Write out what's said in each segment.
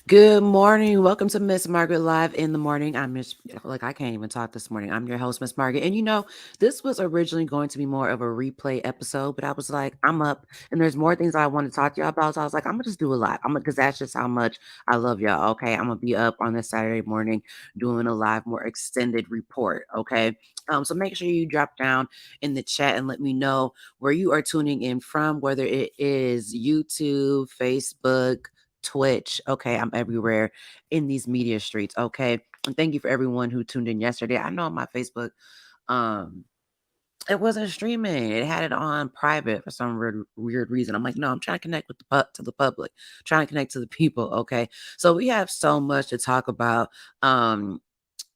Good morning. Welcome to Miss Margaret Live in the morning. I'm Miss, like, I can't even talk this morning. I'm your host, Miss Margaret. And this was originally going to be more of a replay episode, but I was like, I'm up and there's more things I want to talk to y'all about. So I was like, I'm gonna just do a live. Because that's just how much I love y'all. Okay. I'm gonna be up on this Saturday morning doing a live, more extended report. Okay. So make sure you drop down in the chat and let me know where you are tuning in from, whether it is YouTube, Facebook, Twitch. Okay, I'm everywhere in these media streets. Okay. And thank you for everyone who tuned in yesterday. I know on my Facebook, um, it wasn't streaming. It had it on private for some weird reason. I'm like, no, I'm trying to connect with the public, trying to connect to the people. Okay. So we have so much to talk about. Um,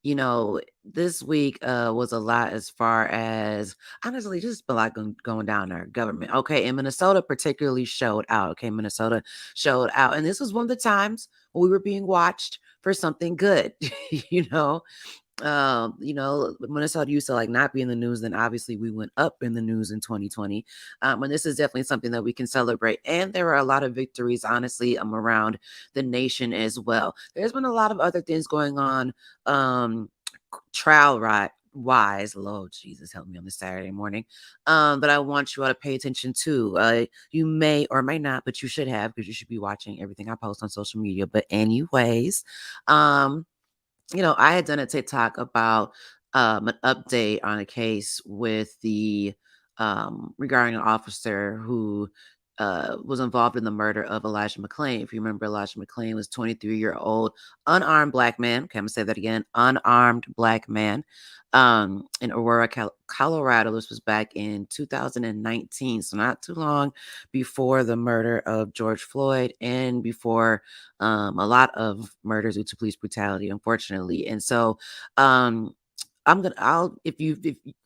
you know, this week was a lot as far as honestly just a lot going down in our government. Okay. And Minnesota particularly showed out. Okay. Minnesota showed out. And this was one of the times we were being watched for something good. you know, Minnesota used to like not be in the news. Then obviously we went up in the news in 2020. And this is definitely something that we can celebrate. And there are a lot of victories, honestly, around the nation as well. There's been a lot of other things going on. Trial right wise, Lord Jesus, help me on this Saturday morning. But I want you all to pay attention to. You may or may not, but you should have because you should be watching everything I post on social media. But anyways, um, I had done a TikTok about an update on a case with the regarding an officer who was involved in the murder of Elijah McClain. If you remember, Elijah McClain was 23-year-old unarmed black man. Okay, I'm gonna say that again: unarmed black man in Aurora, Colorado. This was back in 2019, so not too long before the murder of George Floyd and before a lot of murders due to police brutality, unfortunately. And so, I'll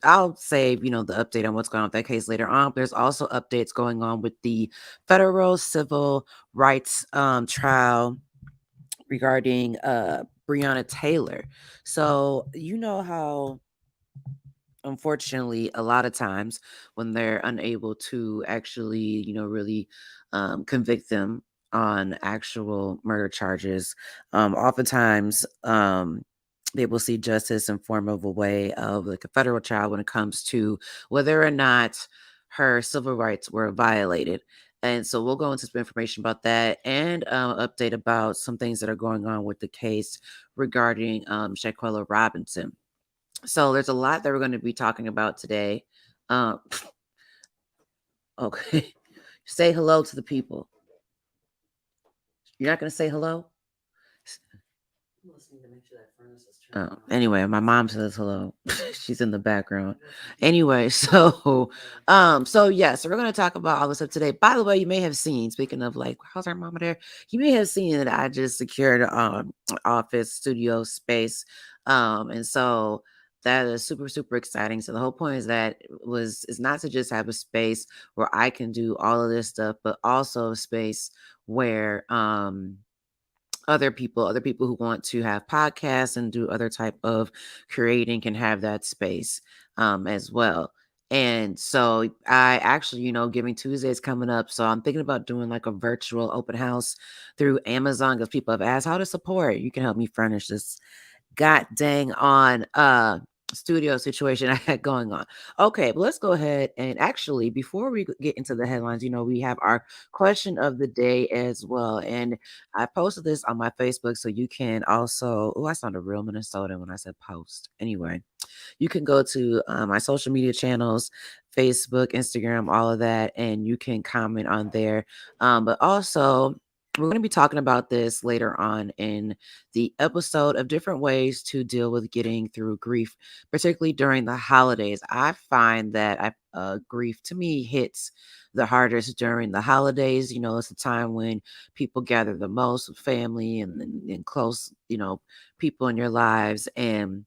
I'll save the update on what's going on with that case later on. There's also updates going on with the federal civil rights trial regarding Breonna Taylor. So you know how unfortunately a lot of times when they're unable to actually really convict them on actual murder charges, oftentimes they will see justice in form of a way of like a federal trial when it comes to whether or not her civil rights were violated. And so we'll go into some information about that and update about some things that are going on with the case regarding Shaquella Robinson. So there's a lot that we're going to be talking about today. Um, okay. Say hello to the people. You're not going to say hello? I'm listening to make sure that furnace is turned on. Anyway, my mom says hello. She's in the background. Anyway, so yeah, so we're gonna talk about all this stuff today. By the way, you may have seen, speaking of like, how's our mama there? You may have seen that I just secured office studio space. And so that is super, super exciting. So the whole point is not to just have a space where I can do all of this stuff, but also a space where other people who want to have podcasts and do other type of creating can have that space as well. And so I actually, Giving Tuesday is coming up. So I'm thinking about doing like a virtual open house through Amazon because people have asked how to support. You can help me furnish this god dang on studio situation I had going on. Okay, but let's go ahead and actually before we get into the headlines, we have our question of the day as well. And I posted this on my Facebook so you can also I sounded real Minnesota when I said post. Anyway, you can go to my social media channels, Facebook, Instagram, all of that, and you can comment on there. But also we're going to be talking about this later on in the episode of different ways to deal with getting through grief, particularly during the holidays. I find that grief to me hits the hardest during the holidays. It's a time when people gather the most with family and close, people in your lives. And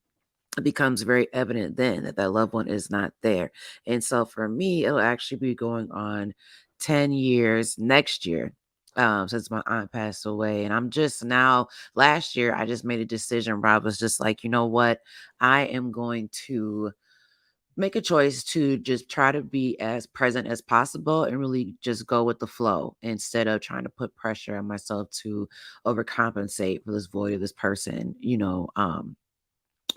it becomes very evident then that that loved one is not there. And so for me, it'll actually be going on 10 years next year. Since my aunt passed away. And I'm just now, last year, I just made a decision where I was just like, you know what? I am going to make a choice to just try to be as present as possible and really just go with the flow instead of trying to put pressure on myself to overcompensate for this void of this person,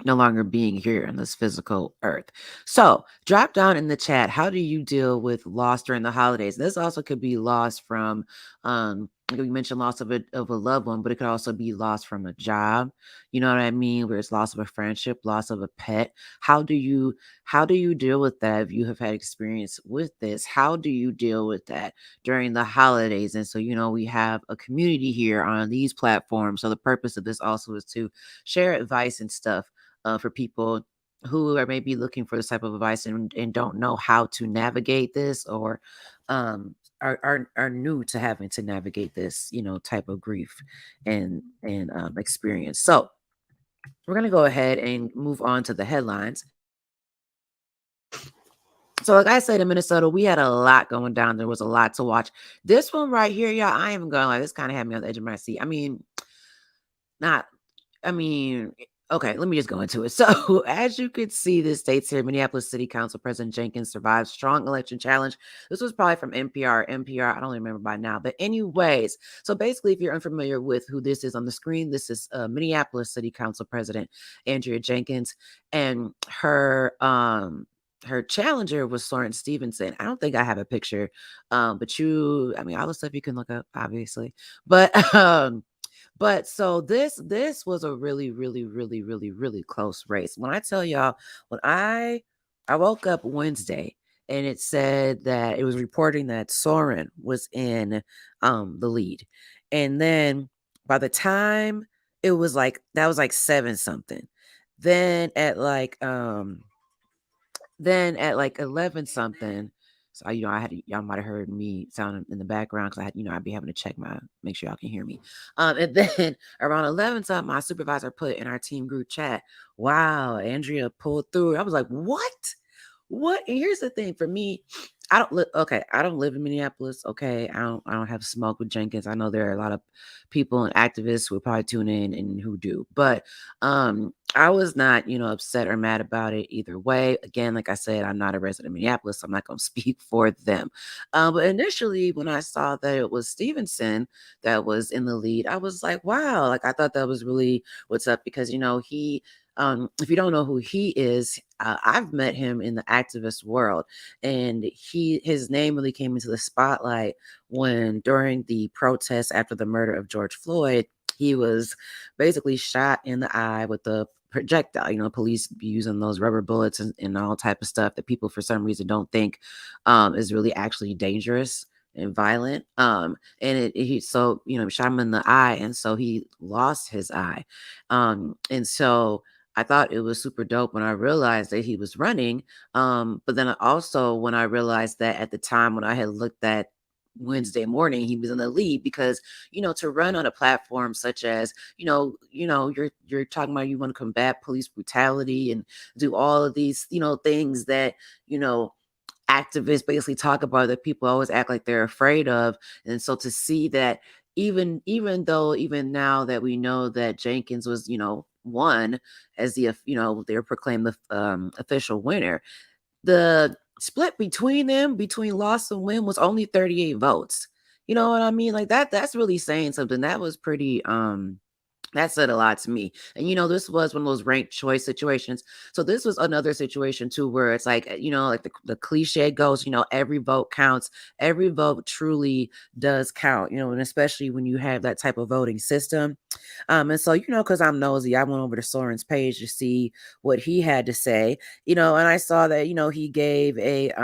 no longer being here in this physical earth. So, drop down in the chat. How do you deal with loss during the holidays? This also could be loss from, like we mentioned, loss of a loved one, but it could also be loss from a job. You know what I mean? Where it's loss of a friendship, loss of a pet. How do you how do you deal with that? If you have had experience with this, how do you deal with that during the holidays? And so, we have a community here on these platforms. So the purpose of this also is to share advice and stuff for people who are maybe looking for this type of advice and don't know how to navigate this, or are new to having to navigate this, type of grief and experience. So we're gonna go ahead and move on to the headlines. So, like I said, in Minnesota, we had a lot going down. There was a lot to watch. This one right here, y'all, I am going like this kind of had me on the edge of my seat. Not I mean, okay, let me just go into it. So, as you could see, this states here, Minneapolis City Council President Jenkins survived strong election challenge. This was probably from NPR. NPR, I don't remember by now. But anyways, so basically, if you're unfamiliar with who this is on the screen, this is Minneapolis City Council President Andrea Jenkins, and her challenger was Soren Stevenson. I don't think I have a picture, but all the stuff you can look up, obviously. But so this was a really, really, really, really, really close race. When I tell y'all, when I woke up Wednesday and it said that it was reporting that Soren was in the lead. And then by the time it was like that was like 7 something. Then at like 11 something, so, I had y'all might have heard me sounding in the background because I had, I'd be having to make sure y'all can hear me. And then around 11 something, my supervisor put in our team group chat, wow, Andrea pulled through. I was like, what? What? And here's the thing for me, I don't live in Minneapolis. Okay. I don't have smoke with Jenkins. I know there are a lot of people and activists who would probably tune in and who do. But I was not, upset or mad about it either way. Again, like I said, I'm not a resident of Minneapolis, so I'm not going to speak for them. But initially, when I saw that it was Stevenson that was in the lead, I was like, wow, like I thought that was really what's up because, if you don't know who he is, I've met him in the activist world, and his name really came into the spotlight when during the protests after the murder of George Floyd, he was basically shot in the eye with a projectile. Police be using those rubber bullets and all type of stuff that people for some reason don't think is really actually dangerous and violent. And he so shot him in the eye, and so he lost his eye. And so I thought it was super dope when I realized that he was running. But then also when I realized that at the time when I had looked at Wednesday morning, he was in the lead because, to run on a platform such as, you're talking about you want to combat police brutality and do all of these, things that, activists basically talk about that people always act like they're afraid of. And so to see that even now that we know that Jenkins was, won as they're proclaimed the official winner, the split between loss and win was only 38 votes. You know what I mean? Like that's really saying something. That was pretty that said a lot to me. And this was one of those ranked choice situations. So this was another situation too, where it's like, like the cliche goes, every vote counts. Every vote truly does count, and especially when you have that type of voting system. And so, because I'm nosy, I went over to Soren's page to see what he had to say, and I saw that, he gave a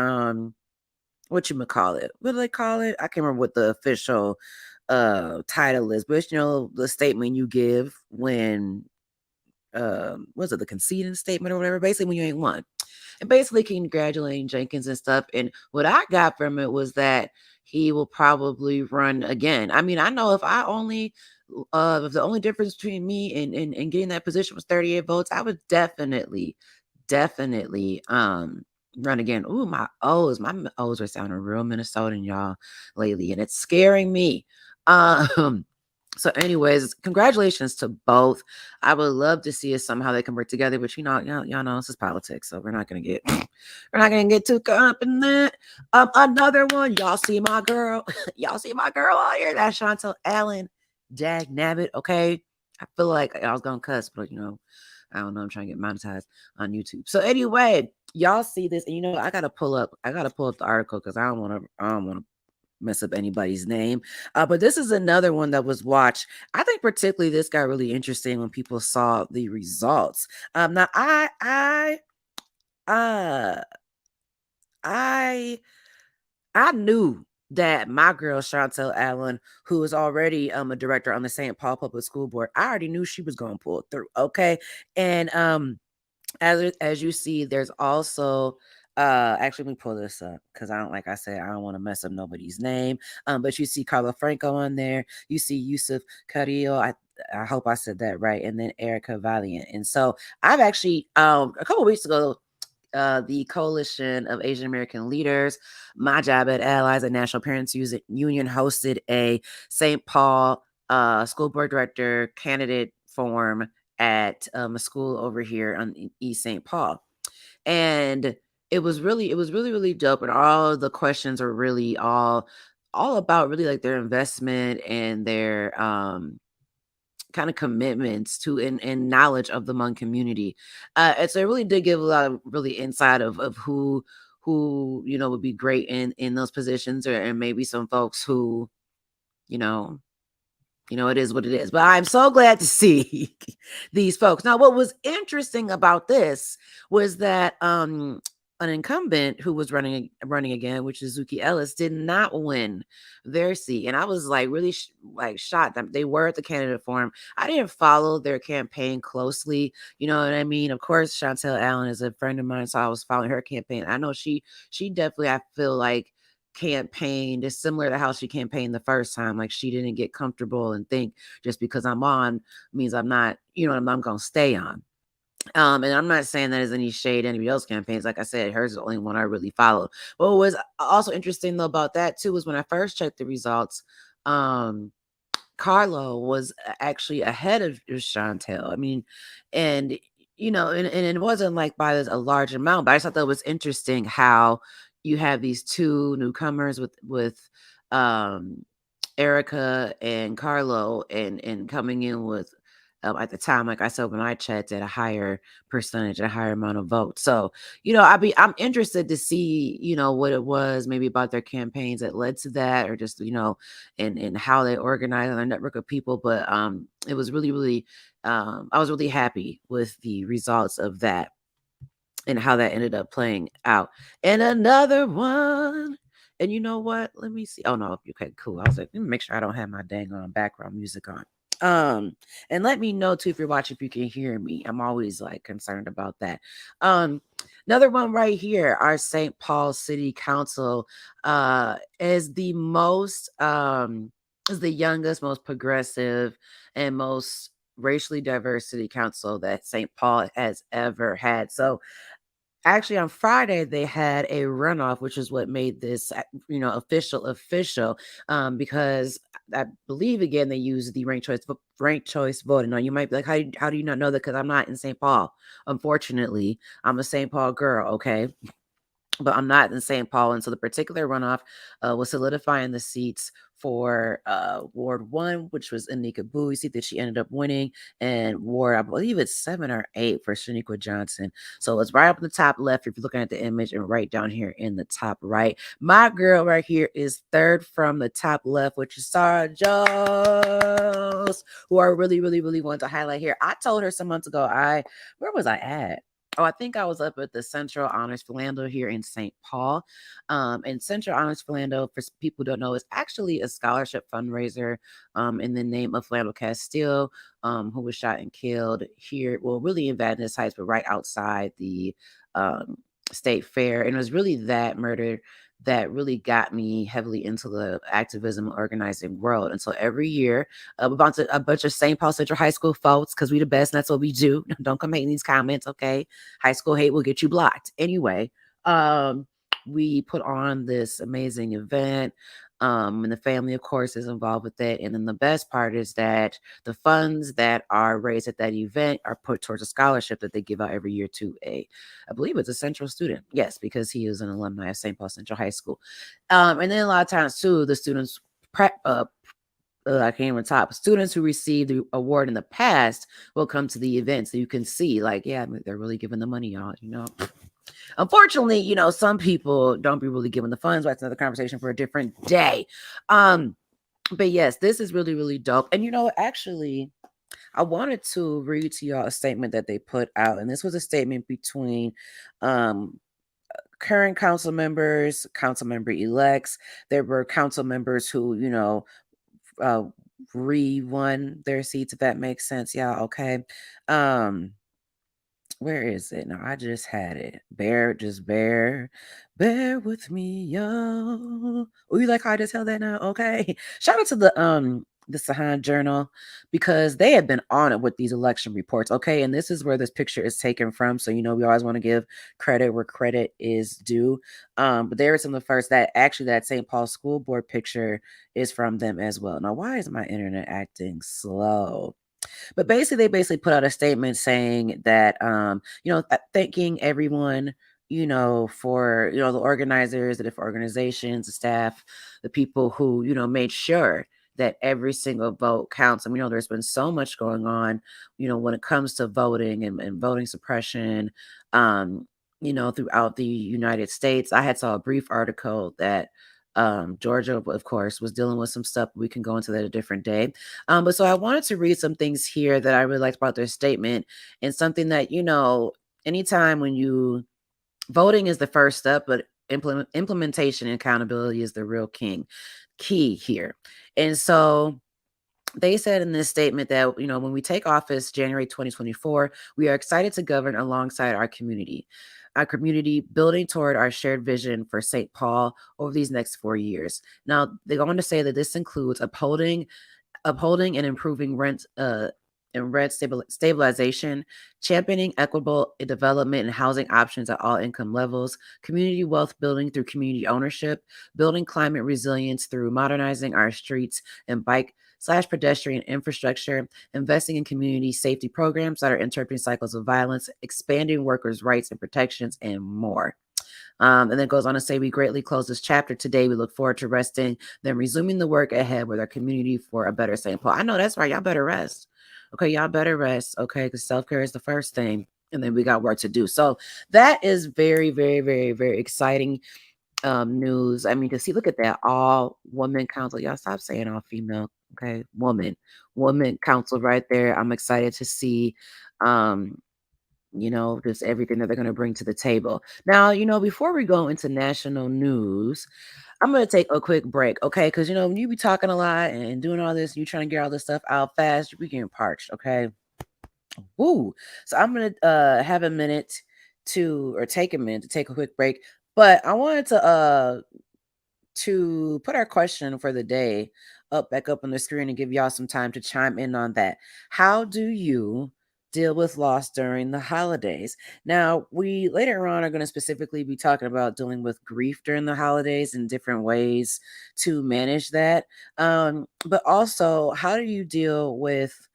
what you call it? What do they call it? I can't remember what the official title is, but the statement you give when was it the conceding statement or whatever, basically when you ain't won, and basically congratulating Jenkins and stuff. And what I got from it was that he will probably run again. I mean, I know if the only difference between me and getting that position was 38 votes, I would definitely run again. Ooh, my O's are sounding real Minnesotan, y'all, lately, and it's scaring me. Um So, anyways, congratulations to both. I would love to see us somehow they can work together, but y'all know this is politics, so we're not gonna get we're not gonna get too caught up in that. Another one, y'all see my girl, y'all see my girl out here. That's Chantel Allen. Dag nabbit, okay. I feel like I was gonna cuss, but I don't know. I'm trying to get monetized on YouTube. So anyway, y'all see this, and I gotta pull up the article because I don't want to mess up anybody's name. But this is another one that was watched. I think particularly this got really interesting when people saw the results. Now uh, I, I knew that my girl Chantel Allen, who is already a director on the St. Paul Public School Board, I already knew she was going to pull it through. Okay, and as you see, there's also actually let me pull this up because I don't want to mess up nobody's name. But you see Carla Franco on there, you see Yusuf Carrillo. I hope I said that right, and then Erica Valiant. And so I've actually a couple weeks ago, the Coalition of Asian American Leaders, My Job at Allies and National Parents Union hosted a St. Paul school board director candidate forum at a school over here on East St. Paul. And it was really dope. And all the questions are really all about really like their investment and their kind of commitments to and knowledge of the Hmong community. And so it really did give a lot of really insight of who would be great in those positions, or and maybe some folks who you know it is what it is. But I'm so glad to see these folks. Now, what was interesting about this was that an incumbent who was running again, which is Zuki Ellis, did not win their seat, and I was like really like shocked that they were at the candidate forum. I didn't follow their campaign closely, you know what I mean. Of course, Chantel Allen is a friend of mine, so I was following her campaign. I know she definitely, I feel like, campaigned is similar to how she campaigned the first time. Like she didn't get comfortable and think just because I'm on means I'm not, I'm gonna stay on. And I'm not saying that as any shade anybody else's campaigns. Like I said, hers is the only one I really followed. What was also interesting though about that too was when I first checked the results, Carlo was actually ahead of Chantel. I mean, and and it wasn't like by a large amount, but I just thought that was interesting how you have these two newcomers with um Erica and Carlo, and coming in with at the time, like I said, when I checked, at a higher percentage, a higher amount of votes. So, I'm interested to see, what it was maybe about their campaigns that led to that, or just, and how they organize on their network of people. But it was really, really, I was really happy with the results of that and how that ended up playing out. And another one. And you know what? Let me see. Oh no, okay, cool. I was like, let me make sure I don't have my dang on background music on. And let me know too if you're watching, if you can hear me. I'm always like concerned about that. Um, Another one right here, our St. Paul City Council is the youngest, most progressive, and most racially diverse city council that St. Paul has ever had. So actually, on Friday, they had a runoff, which is what made this, official. Because I believe again they use the ranked choice voting. Now you might be like, how do you not know that? Because I'm not in St. Paul. Unfortunately, I'm a St. Paul girl. Okay, but I'm not in St. Paul. And so the particular runoff was solidifying the seats for Ward 1, which was Anika Bowie's seat that she ended up winning, and Ward, I believe it's 7 or 8 for Shaniqua Johnson. So it's right up in the top left if you're looking at the image, and right down here in the top right. My girl right here is third from the top left, which is Sarah Jones, who I really, really, really want to highlight here. I told her some months ago, where was I at? Oh, I think I was up at the Central Honors Philando here in St. Paul. And Central Honors Philando, for people who don't know, is actually a scholarship fundraiser in the name of Philando Castile, who was shot and killed here, well, really in Venice Heights, but right outside the um, state fair. And it was really that murder that really got me heavily into the activism organizing world. And so every year, a bunch of St. Paul Central High School folks, because we the best, and that's what we do. Don't come hating these comments, okay? High school hate will get you blocked. Anyway, we put on this amazing event. And the family, of course, is involved with that. And then the best part is that the funds that are raised at that event are put towards a scholarship that they give out every year to I believe it's a Central student. Yes, because he is an alumni of St. Paul Central High School. And then a lot of times too, the students I can't even talk. Students who received the award in the past will come to the event, so you can see, like, yeah, they're really giving the money, y'all. Unfortunately, some people don't be really giving the funds. But that's another conversation for a different day. But yes, this is really, really dope. And actually, I wanted to read to y'all a statement that they put out, and this was a statement between um current council members, council member elects. There were council members who, uh re-won their seats, if that makes sense, y'all. Okay. Um, where is it? No, I just had it. Bear with me, y'all. Oh, you like how I just held that now? Okay. Shout out to the Sahan Journal, because they have been on it with these election reports. Okay. And this is where this picture is taken from. So, we always want to give credit where credit is due. But there is some of the first that St. Paul School Board picture is from them as well. Now, why is my internet acting slow? But basically, they put out a statement saying that, thanking everyone, for, the organizers, the different organizations, the staff, the people who, made sure that every single vote counts. I mean, there's been so much going on, when it comes to voting and voting suppression, throughout the United States. I had saw a brief article that Georgia, of course, was dealing with some stuff. We can go into that a different day. But so I wanted to read some things here that I really liked about their statement, and something that, anytime when voting is the first step, but implementation and accountability is the real key here. And so they said in this statement that, when we take office January 2024, we are excited to govern alongside our community. Our community, building toward our shared vision for St. Paul over these next 4 years. Now, they go on to say that this includes upholding and improving rent stabilization, championing equitable development and housing options at all income levels, community wealth building through community ownership, building climate resilience through modernizing our streets and bike/pedestrian infrastructure, investing in community safety programs that are interrupting cycles of violence, expanding workers' rights and protections, and more. And then it goes on to say, we greatly close this chapter today. We look forward to resting, then resuming the work ahead with our community for a better St. Paul. I know that's right. Y'all better rest. Okay, y'all better rest. Okay, because self-care is the first thing. And then we got work to do. So that is very, very, very, very exciting news. I mean, to see, look at that, all woman council. Y'all stop saying all female. Okay, woman council right there. I'm excited to see um just everything that they're going to bring to the table. Now, before we go into national news, I'm going to take a quick break, okay? Because, when you be talking a lot and doing all this, you trying to get all this stuff out fast, you be getting parched, okay? Woo. So I'm going to have a minute take a minute to take a quick break. But I wanted to put our question for the day back up on the screen and give y'all some time to chime in on that. How do you deal with loss during the holidays? Now, we later on are going to specifically be talking about dealing with grief during the holidays and different ways to manage that. But also, how do you deal with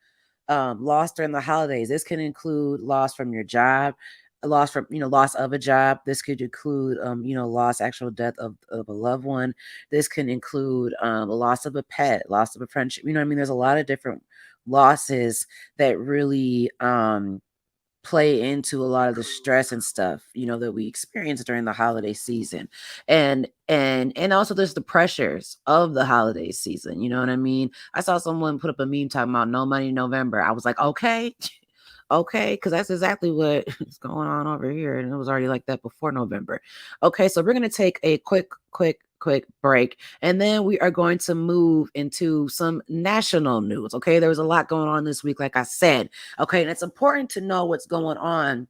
loss during the holidays? This can include loss from your job, loss of a job. This could include loss, actual death of a loved one. This can include a loss of a pet, loss of a friendship. I mean, there's a lot of different losses that really play into a lot of the stress and stuff that we experience during the holiday season. And also there's the pressures of the holiday season, you know what I mean? I saw someone put up a meme talking about no money in November. I was like, okay. Okay, because that's exactly what is going on over here, and it was already like that before November. Okay, so we're gonna take a quick break, and then we are going to move into some national news. Okay, there was a lot going on this week, like I said. Okay, and it's important to know what's going on,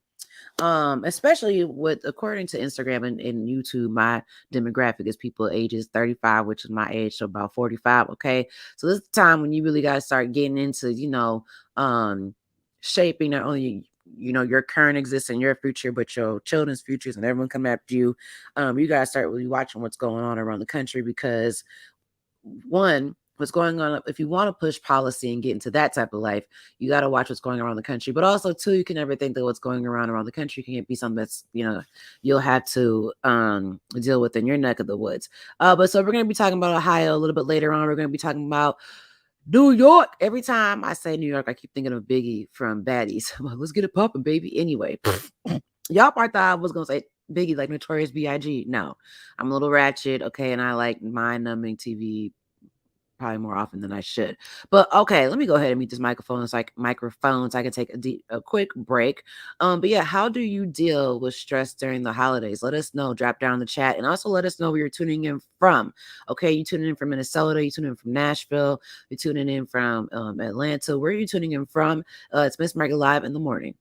especially with, according to Instagram and YouTube, my demographic is people ages 35, which is my age, so about 45. Okay, so this is the time when you really got to start getting into um shaping not only your current existence and your future, but your children's futures and everyone coming after you. You got to start really watching what's going on around the country, because one, what's going on. If you want to push policy and get into that type of life, you got to watch what's going around the country. But also, too, you can never think that what's going around the country can be something that's, you'll have to deal with in your neck of the woods. But so we're going to be talking about Ohio a little bit later on. We're going to be talking about New York. Every time I say New York, I keep thinking of Biggie from Baddies. I'm like, let's get it popping, baby. Anyway, y'all probably thought I was gonna say Biggie like Notorious B.I.G. No, I'm a little ratchet, okay, and I like mind-numbing TV probably more often than I should. But okay, let me go ahead and mute this microphone. It's like microphones. I can take a quick break. But yeah, how do you deal with stress during the holidays? Let us know. Drop down in the chat, and also let us know where you're tuning in from. Okay, you tuning in from Minnesota. You tuning in from Nashville. You tuning in from Atlanta. Where are you tuning in from? It's Miss Margaret live in the morning.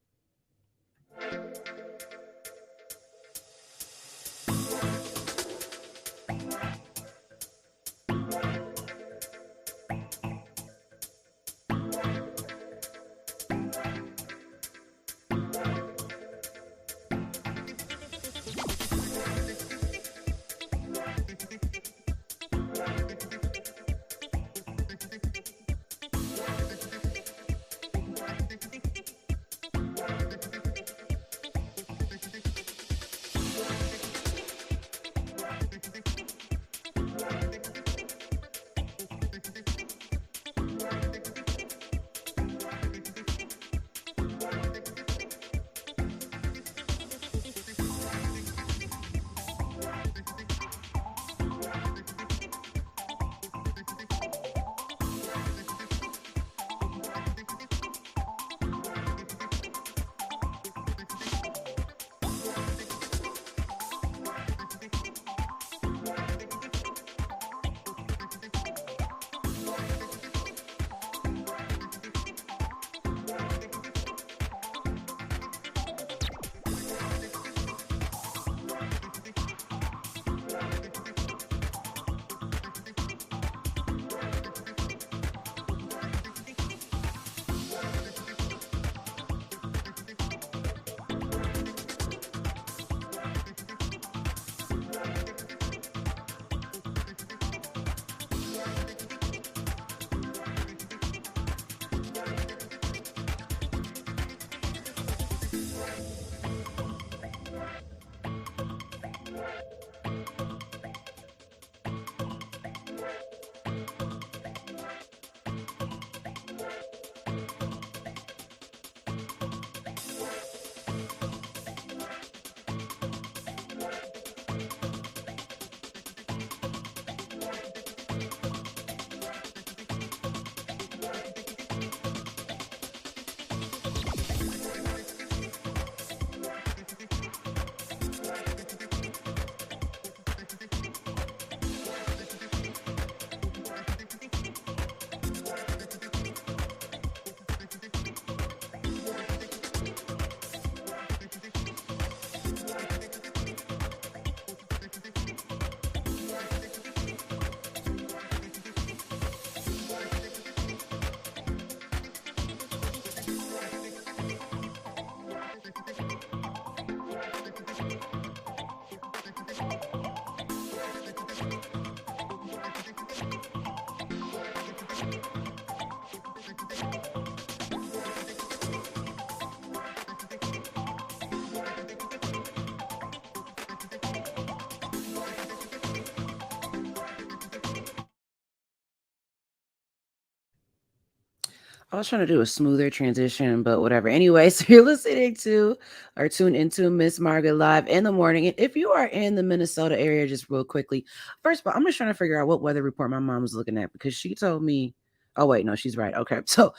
I was trying to do a smoother transition, but whatever. Anyway, so you're listening to or tuned into Miss Margaret live in the morning. And if you are in the Minnesota area, just real quickly, first of all, I'm just trying to figure out what weather report my mom was looking at because she told me, oh wait, no, she's right. Okay. So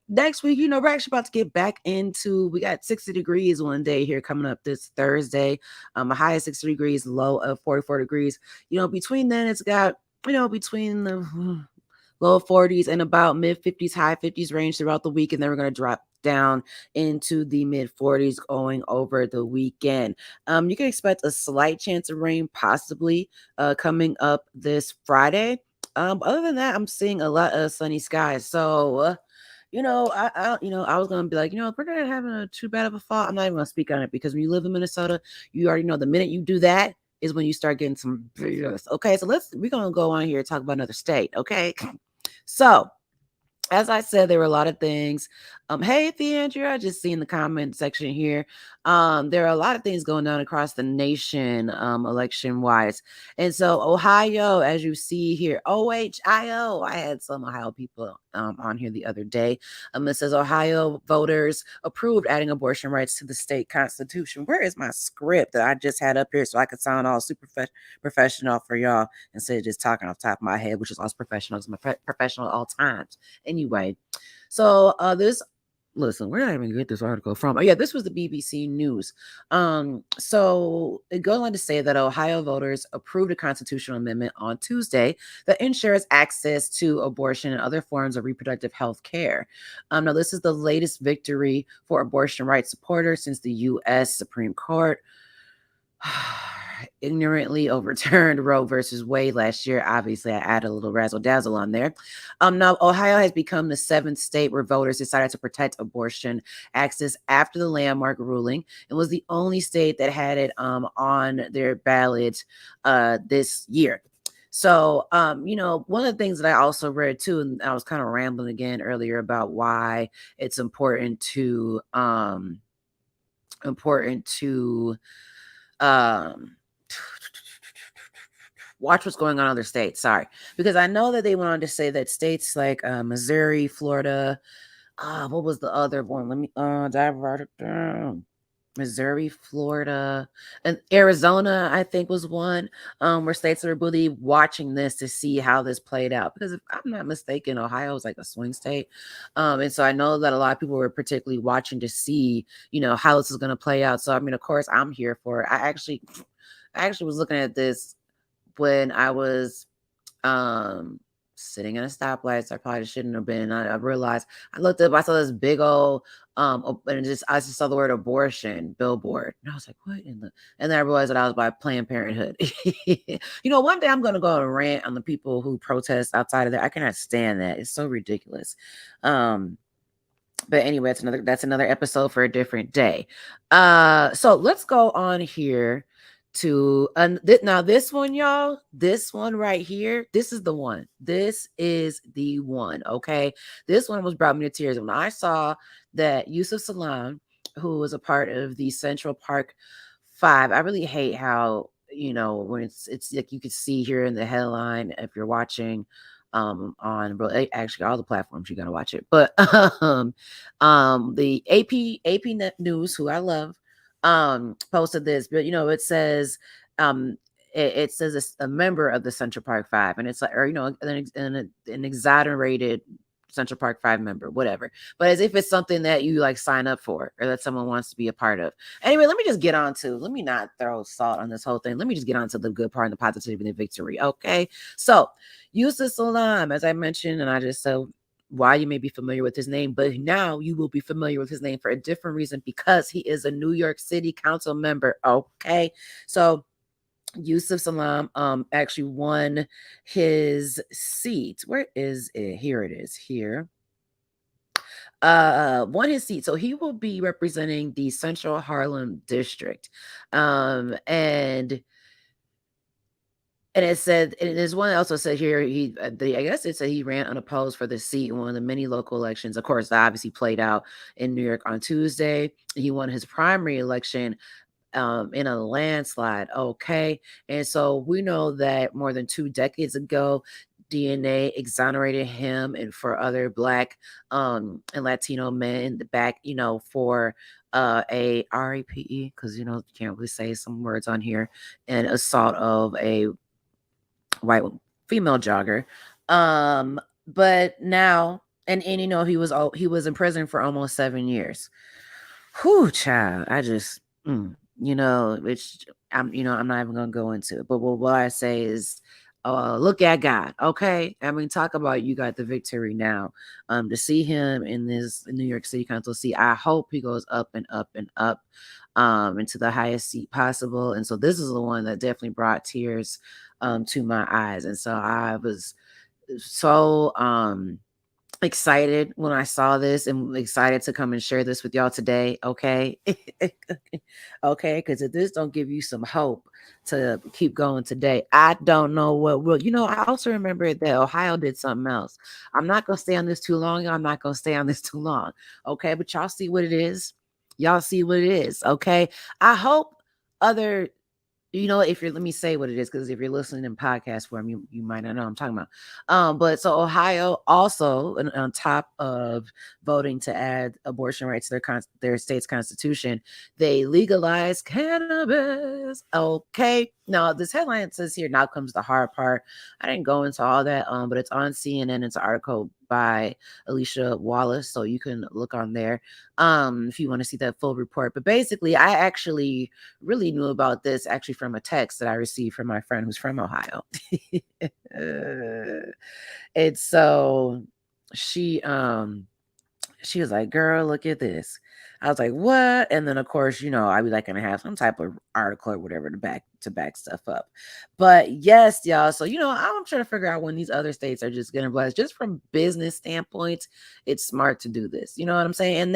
next week, we're actually about to get back into we got 60 degrees one day here coming up this Thursday. A high of 60 degrees, low of 44 degrees. Between then it's got between the low 40s and about mid 50s, high 50s range throughout the week. And then we're going to drop down into the mid 40s going over the weekend. You can expect a slight chance of rain possibly coming up this Friday. Other than that, I'm seeing a lot of sunny skies. So, I was gonna be like, if we're not having a too bad of a fall, I'm not even gonna speak on it because when you live in Minnesota, you already know the minute you do that, is when you start getting some BS. Okay, so we're gonna go on here and talk about another state. Okay, so as I said, there were a lot of things. Hey, Theandra, I just seen the comment section here. There are a lot of things going on across the nation, election wise. And so, Ohio, as you see here, OHIO, I had some Ohio people on here the other day. It says Ohio voters approved adding abortion rights to the state constitution. Where is my script that I just had up here so I could sound all super professional for y'all instead of just talking off the top of my head, which is also professional. I'm professional at all times. Anyway, so this listen, where did I even get this article from? Oh yeah, this was the BBC News. So it goes on to say that Ohio voters approved a constitutional amendment on Tuesday that ensures access to abortion and other forms of reproductive health care. Now this is the latest victory for abortion rights supporters since the U.S. Supreme Court ignorantly overturned Roe versus Wade last year. Obviously, I added a little razzle dazzle on there. Now, Ohio has become the seventh state where voters decided to protect abortion access after the landmark ruling, and was the only state that had it on their ballot this year. So, one of the things that I also read too, and I was kind of rambling again earlier about why it's important to um watch what's going on in other states. Sorry, because I know that they went on to say that states like Missouri, Florida, what was the other one? Let me write it down. Missouri, Florida, and Arizona, I think was one where states are really watching this to see how this played out. Because if I'm not mistaken, Ohio is like a swing state, and so I know that a lot of people were particularly watching to see, how this is going to play out. So I mean, of course, I'm here for it. I actually was looking at this when I was sitting in a stoplight. So I probably shouldn't have been. I realized I looked up, I saw this big old and I just saw the word abortion billboard. And I was like, what in the, and then I realized that I was by Planned Parenthood. One day I'm gonna go and rant on the people who protest outside of there. I cannot stand that. It's so ridiculous. But anyway, that's another episode for a different day. So let's go on here to now this one, y'all. This one right here. This is the one. This is the one. Okay, this one was brought me to tears when I saw that Yusuf Salam, who was a part of the Central Park Five. I really hate how when it's like you could see here in the headline if you're watching on actually all the platforms you're gonna watch it, but the AP Net News, who I love, posted this, but it says it says it's a member of the Central Park Five, and it's like, or an exonerated Central Park Five member, whatever, but as if it's something that you like sign up for or that someone wants to be a part of. Anyway, let me not throw salt on this whole thing. Let me just get on to the good part and the positivity and the victory. Okay, so Yusuf Salam, as I mentioned, and I just said why you may be familiar with his name, but now you will be familiar with his name for a different reason, because he is a New York City Council member. Okay, so Yusuf Salam actually won his seat. Where is it? Here it is. Here. Won his seat. So he will be representing the Central Harlem district. And it said, and there's one that also said here, I guess it said he ran unopposed for the seat in one of the many local elections. Of course, that obviously played out in New York on Tuesday. He won his primary election in a landslide. Okay. And so we know that more than 2 decades ago, DNA exonerated him and for other Black and Latino men back, for a RAPE, because you can't really say some words on here, and assault of a white female jogger. But now, and he was in prison for almost 7 years. Whew, child. I just which I'm not even gonna go into it. But what I say is, look at God. Okay, I mean, talk about you got the victory now. To see him in this New York City Council seat, I hope he goes up and up and up into the highest seat possible. And so this is the one that definitely brought tears to my eyes. And so I was so excited when I saw this and excited to come and share this with y'all today. Okay. Okay. Because if this don't give you some hope to keep going today, I don't know what will. I also remember that Ohio did something else. I'm not going to stay on this too long. I'm not going to stay on this too long. Okay. But y'all see what it is. Y'all see what it is. Okay. I hope other if you're let me say what it is, because if you're listening in podcast form, you might not know what I'm talking about. But so Ohio also on top of voting to add abortion rights to their state's constitution, they legalized cannabis. Okay. Now this headline says here, now comes the hard part. I didn't go into all that, but it's on CNN. It's an article by Alicia Wallace, so you can look on there if you want to see that full report. But basically, I actually really knew about this actually from a text that I received from my friend who's from Ohio. And so she was like, "Girl, look at this." I was like, "What?" And then of course, I'd be like gonna have some type of article or whatever to back stuff up. But yes, y'all. So I'm trying to figure out when these other states are just gonna blast. Just from business standpoints, it's smart to do this. You know what I'm saying? And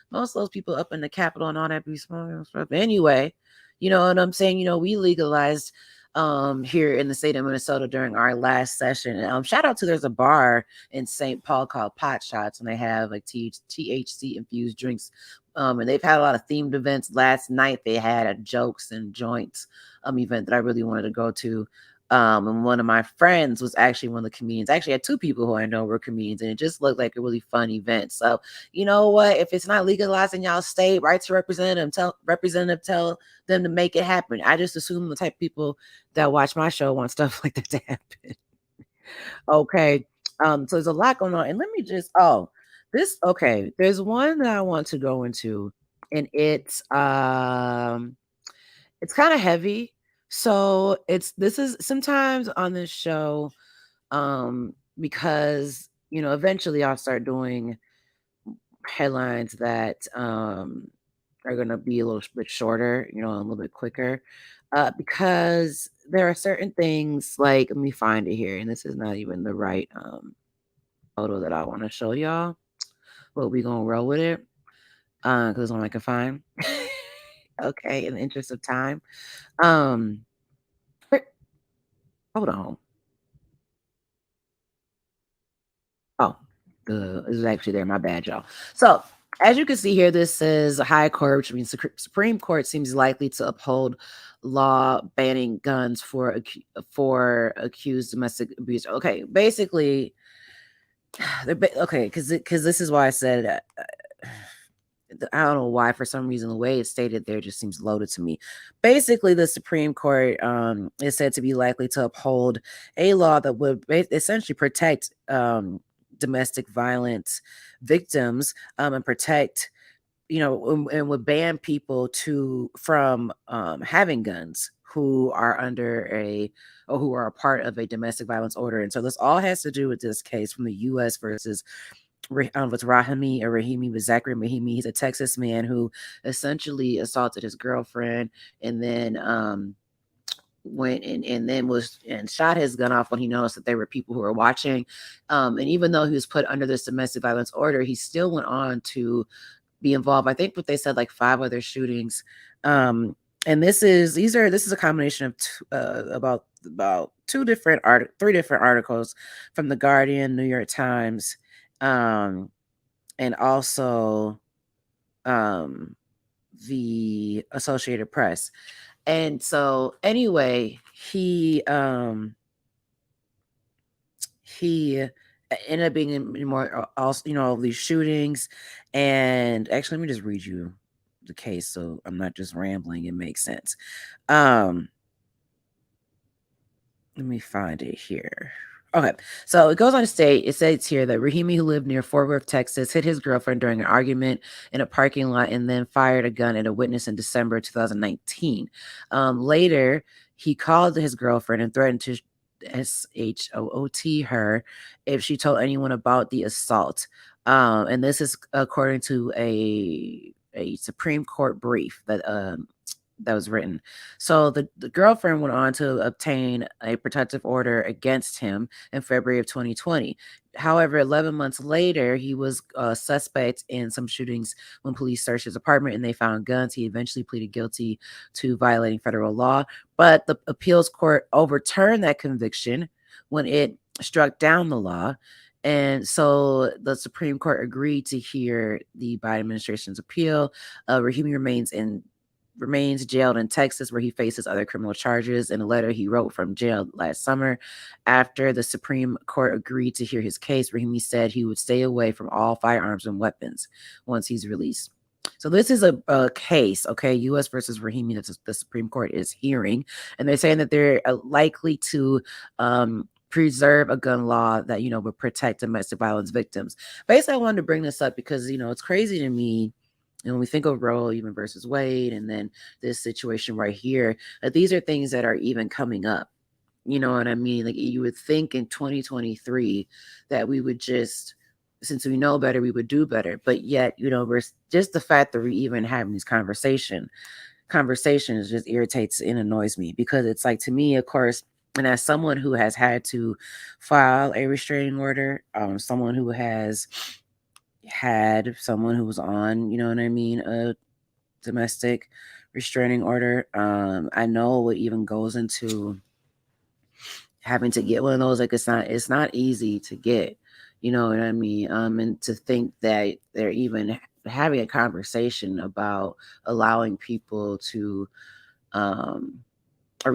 most of those people up in the Capitol and all that be smart stuff. Anyway, you know what I'm saying? We legalized here in the state of Minnesota during our last session. Shout out to there's a bar in St. Paul called Pot Shots, and they have like THC infused drinks. And they've had a lot of themed events. Last night they had a jokes and joints event that I really wanted to go to. And one of my friends was actually one of the comedians. I actually had two people who I know were comedians, and it just looked like a really fun event. So you know what? If it's not legalized in y'all state, write to representative, tell them to make it happen. I just assume the type of people that watch my show want stuff like that to happen. Okay. So there's a lot going on. And let me just there's one that I want to go into, and it's kind of heavy. So this is sometimes on this show, because eventually I'll start doing headlines that are gonna be a little bit shorter, a little bit quicker. Because there are certain things like let me find it here, and this is not even the right photo that I want to show y'all, but we gonna roll with it. Because it's all I can find. Okay, in the interest of time. Um hold on. Oh, this is actually there. My bad, y'all. So, as you can see here, this says High Court, which means Supreme Court seems likely to uphold law banning guns for accused domestic abuse. Okay, basically, okay, because this is why I said I don't know why, for some reason, the way it's stated there just seems loaded to me. Basically, the Supreme Court is said to be likely to uphold a law that would essentially protect domestic violence victims and protect, and would ban people from having guns who are under or who are a part of a domestic violence order. And so this all has to do with this case from the U.S. versus with Rahimi, with Zachary Rahimi. He's a Texas man who essentially assaulted his girlfriend, and then went and then was and shot his gun off when he noticed that there were people who were watching. And even though he was put under this domestic violence order, he still went on to be involved. I think what they said, like 5 other shootings. And this is a combination of about 3 different articles from the Guardian, New York Times, and also the Associated Press. And so anyway, he ended up being in more also, all these shootings. And actually, let me just read you the case so I'm not just rambling. It makes sense. Let me find it here. Okay, so it goes on to state, it says here that Rahimi, who lived near Fort Worth, Texas, hit his girlfriend during an argument in a parking lot and then fired a gun at a witness in December 2019. Later, he called his girlfriend and threatened to SHOOT her if she told anyone about the assault. And this is according to a Supreme Court brief that that was written. So the girlfriend went on to obtain a protective order against him in February of 2020. However, 11 months later, he was a suspect in some shootings when police searched his apartment and they found guns. He eventually pleaded guilty to violating federal law, but the appeals court overturned that conviction when it struck down the law. And so the Supreme Court agreed to hear the Biden administration's appeal. Rahimi remains jailed in Texas, where he faces other criminal charges. In a letter he wrote from jail last summer, after the Supreme Court agreed to hear his case, Rahimi said he would stay away from all firearms and weapons once he's released. So this is a case, okay, U.S. versus Rahimi, that the Supreme Court is hearing, and they're saying that they're likely to preserve a gun law that would protect domestic violence victims. Basically, I wanted to bring this up because it's crazy to me. And when we think of Roe even versus Wade, and then this situation right here, that these are things that are even coming up. You know what I mean? Like, you would think in 2023 that we would just, since we know better, we would do better. But yet, we're just the fact that we're even having these conversations just irritates and annoys me, because it's like, to me, of course, and as someone who has had to file a restraining order, someone who has had someone who was on, what I mean, a domestic restraining order, I know what even goes into having to get one of those. Like, it's not easy to get, you know what I mean? And to think that they're even having a conversation about allowing people to or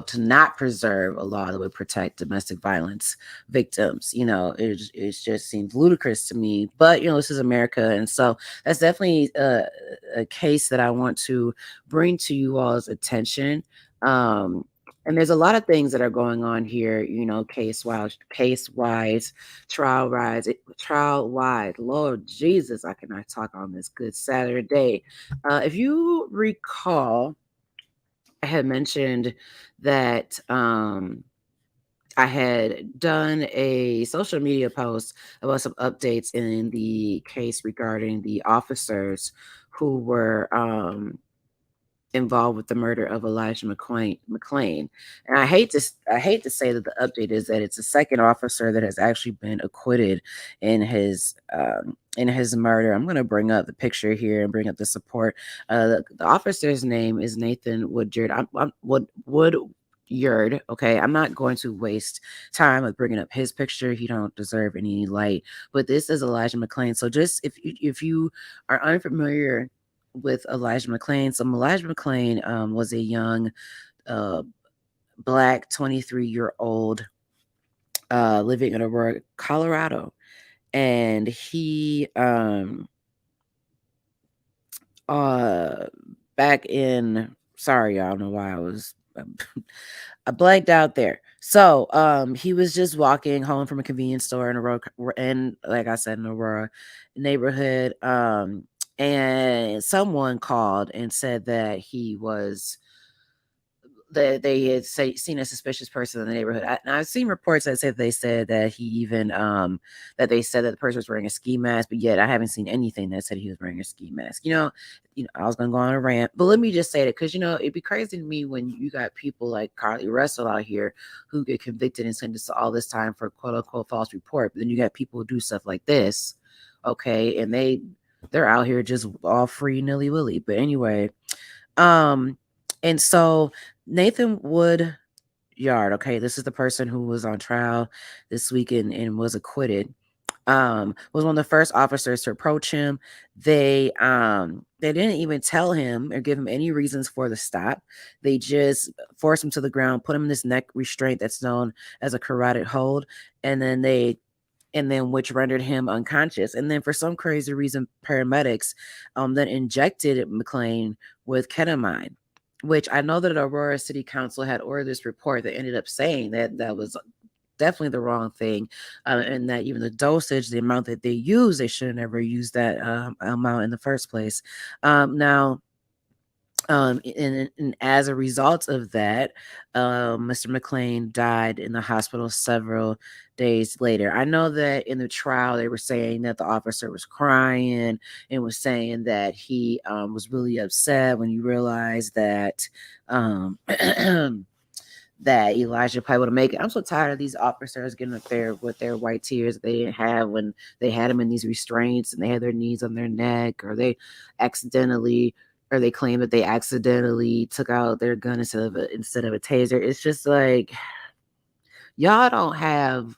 to not preserve a law that would protect domestic violence victims. It just seems ludicrous to me. But this is America, and so that's definitely a case that I want to bring to you all's attention. And there's a lot of things that are going on here, case wise, trial wise. Lord Jesus, I cannot talk on this good Saturday. If you recall, I had mentioned that I had done a social media post about some updates in the case regarding the officers who were involved with the murder of Elijah McClain. And I hate to say that the update is that it's a second officer that has actually been acquitted in his murder. I'm going to bring up the picture here and bring up the support. The officer's name is Nathan Woodyard. Woodyard. Okay, I'm not going to waste time with bringing up his picture. He don't deserve any light. But this is Elijah McClain. So just if you are unfamiliar with Elijah McClain. So Elijah McClain was a young Black 23-year-old living in Aurora, Colorado. And he back in, sorry, I don't know why I blanked out there. So he was just walking home from a convenience store in Aurora, and like I said, in Aurora neighborhood. And someone called and said that they had seen a suspicious person in the neighborhood. I've seen reports that said that he even that they said that the person was wearing a ski mask, but yet I haven't seen anything that said he was wearing a ski mask. I was gonna go on a rant, but let me just say that, because it'd be crazy to me when you got people like Carly Russell out here who get convicted and sentenced to all this time for quote unquote false report, but then you got people who do stuff like this, okay, and they're out here just all free nilly-willy. But anyway, and so Nathan Woodyard, okay, this is the person who was on trial this weekend and was acquitted, was one of the first officers to approach him. They didn't even tell him or give him any reasons for the stop. They just forced him to the ground, put him in this neck restraint that's known as a carotid hold, and then which rendered him unconscious. And then for some crazy reason, paramedics then injected McClain with ketamine, which I know that Aurora City Council had ordered this report that ended up saying that was definitely the wrong thing, and that even the dosage, the amount that they use, they should have never used that amount in the first place. Now, And as a result of that, Mr. McLean died in the hospital several days later. I know that in the trial they were saying that the officer was crying and was saying that he was really upset when he realized that um, that Elijah probably would make it. I'm so tired of these officers getting up there with their white tears that they didn't have when they had them in these restraints and they had their knees on their neck, or they accidentally, or they claim that they accidentally took out their gun instead of a taser. It's just like y'all don't have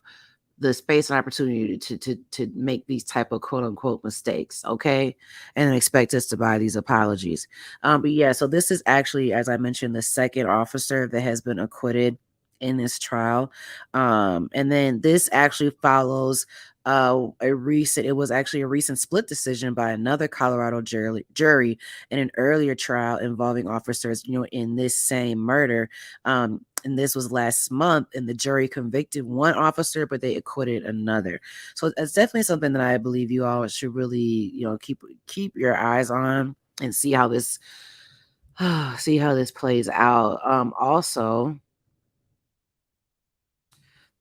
the space and opportunity to make these type of quote unquote mistakes, okay, and expect us to buy these apologies. But yeah, so this is actually, as I mentioned, the second officer that has been acquitted in this trial. And then this actually follows it was actually a recent split decision by another Colorado jury in an earlier trial involving officers, in this same murder. And this was last month, and the jury convicted one officer, but they acquitted another. So it's definitely something that I believe you all should really, keep your eyes on and see how this see how this plays out. Also,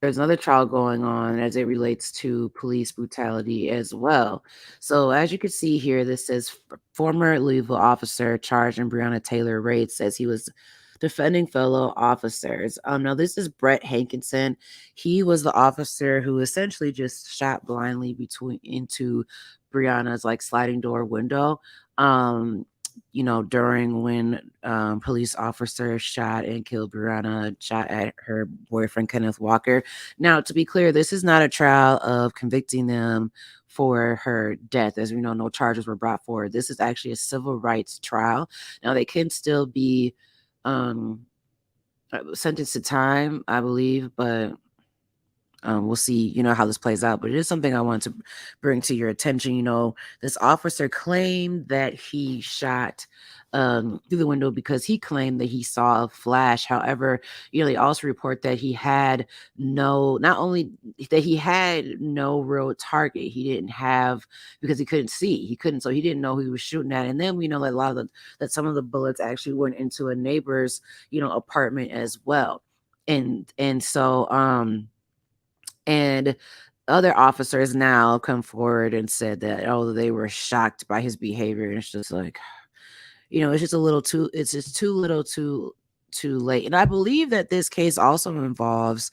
there's another trial going on as it relates to police brutality as well. So, as you can see here, this says former Louisville officer charged in Breonna Taylor raid says he was defending fellow officers. Now this is Brett Hankinson. He was the officer who essentially just shot blindly into Breonna's like sliding door window. During when police officers shot and killed Breonna, shot at her boyfriend Kenneth Walker. Now, to be clear, this is not a trial of convicting them for her death. As we know, no charges were brought forward. This is actually a civil rights trial. Now, they can still be sentenced to time, I believe, but we'll see, how this plays out. But it is something I want to bring to your attention. This officer claimed that he shot through the window because he claimed that he saw a flash. However, they also report that not only that he had no real target. He didn't have, because he couldn't see. So he didn't know who he was shooting at. And then we know that that some of the bullets actually went into a neighbor's, apartment as well. And so and other officers now come forward and said that, they were shocked by his behavior. And it's just like, it's just a little too, it's just too little too late. And I believe that this case also involves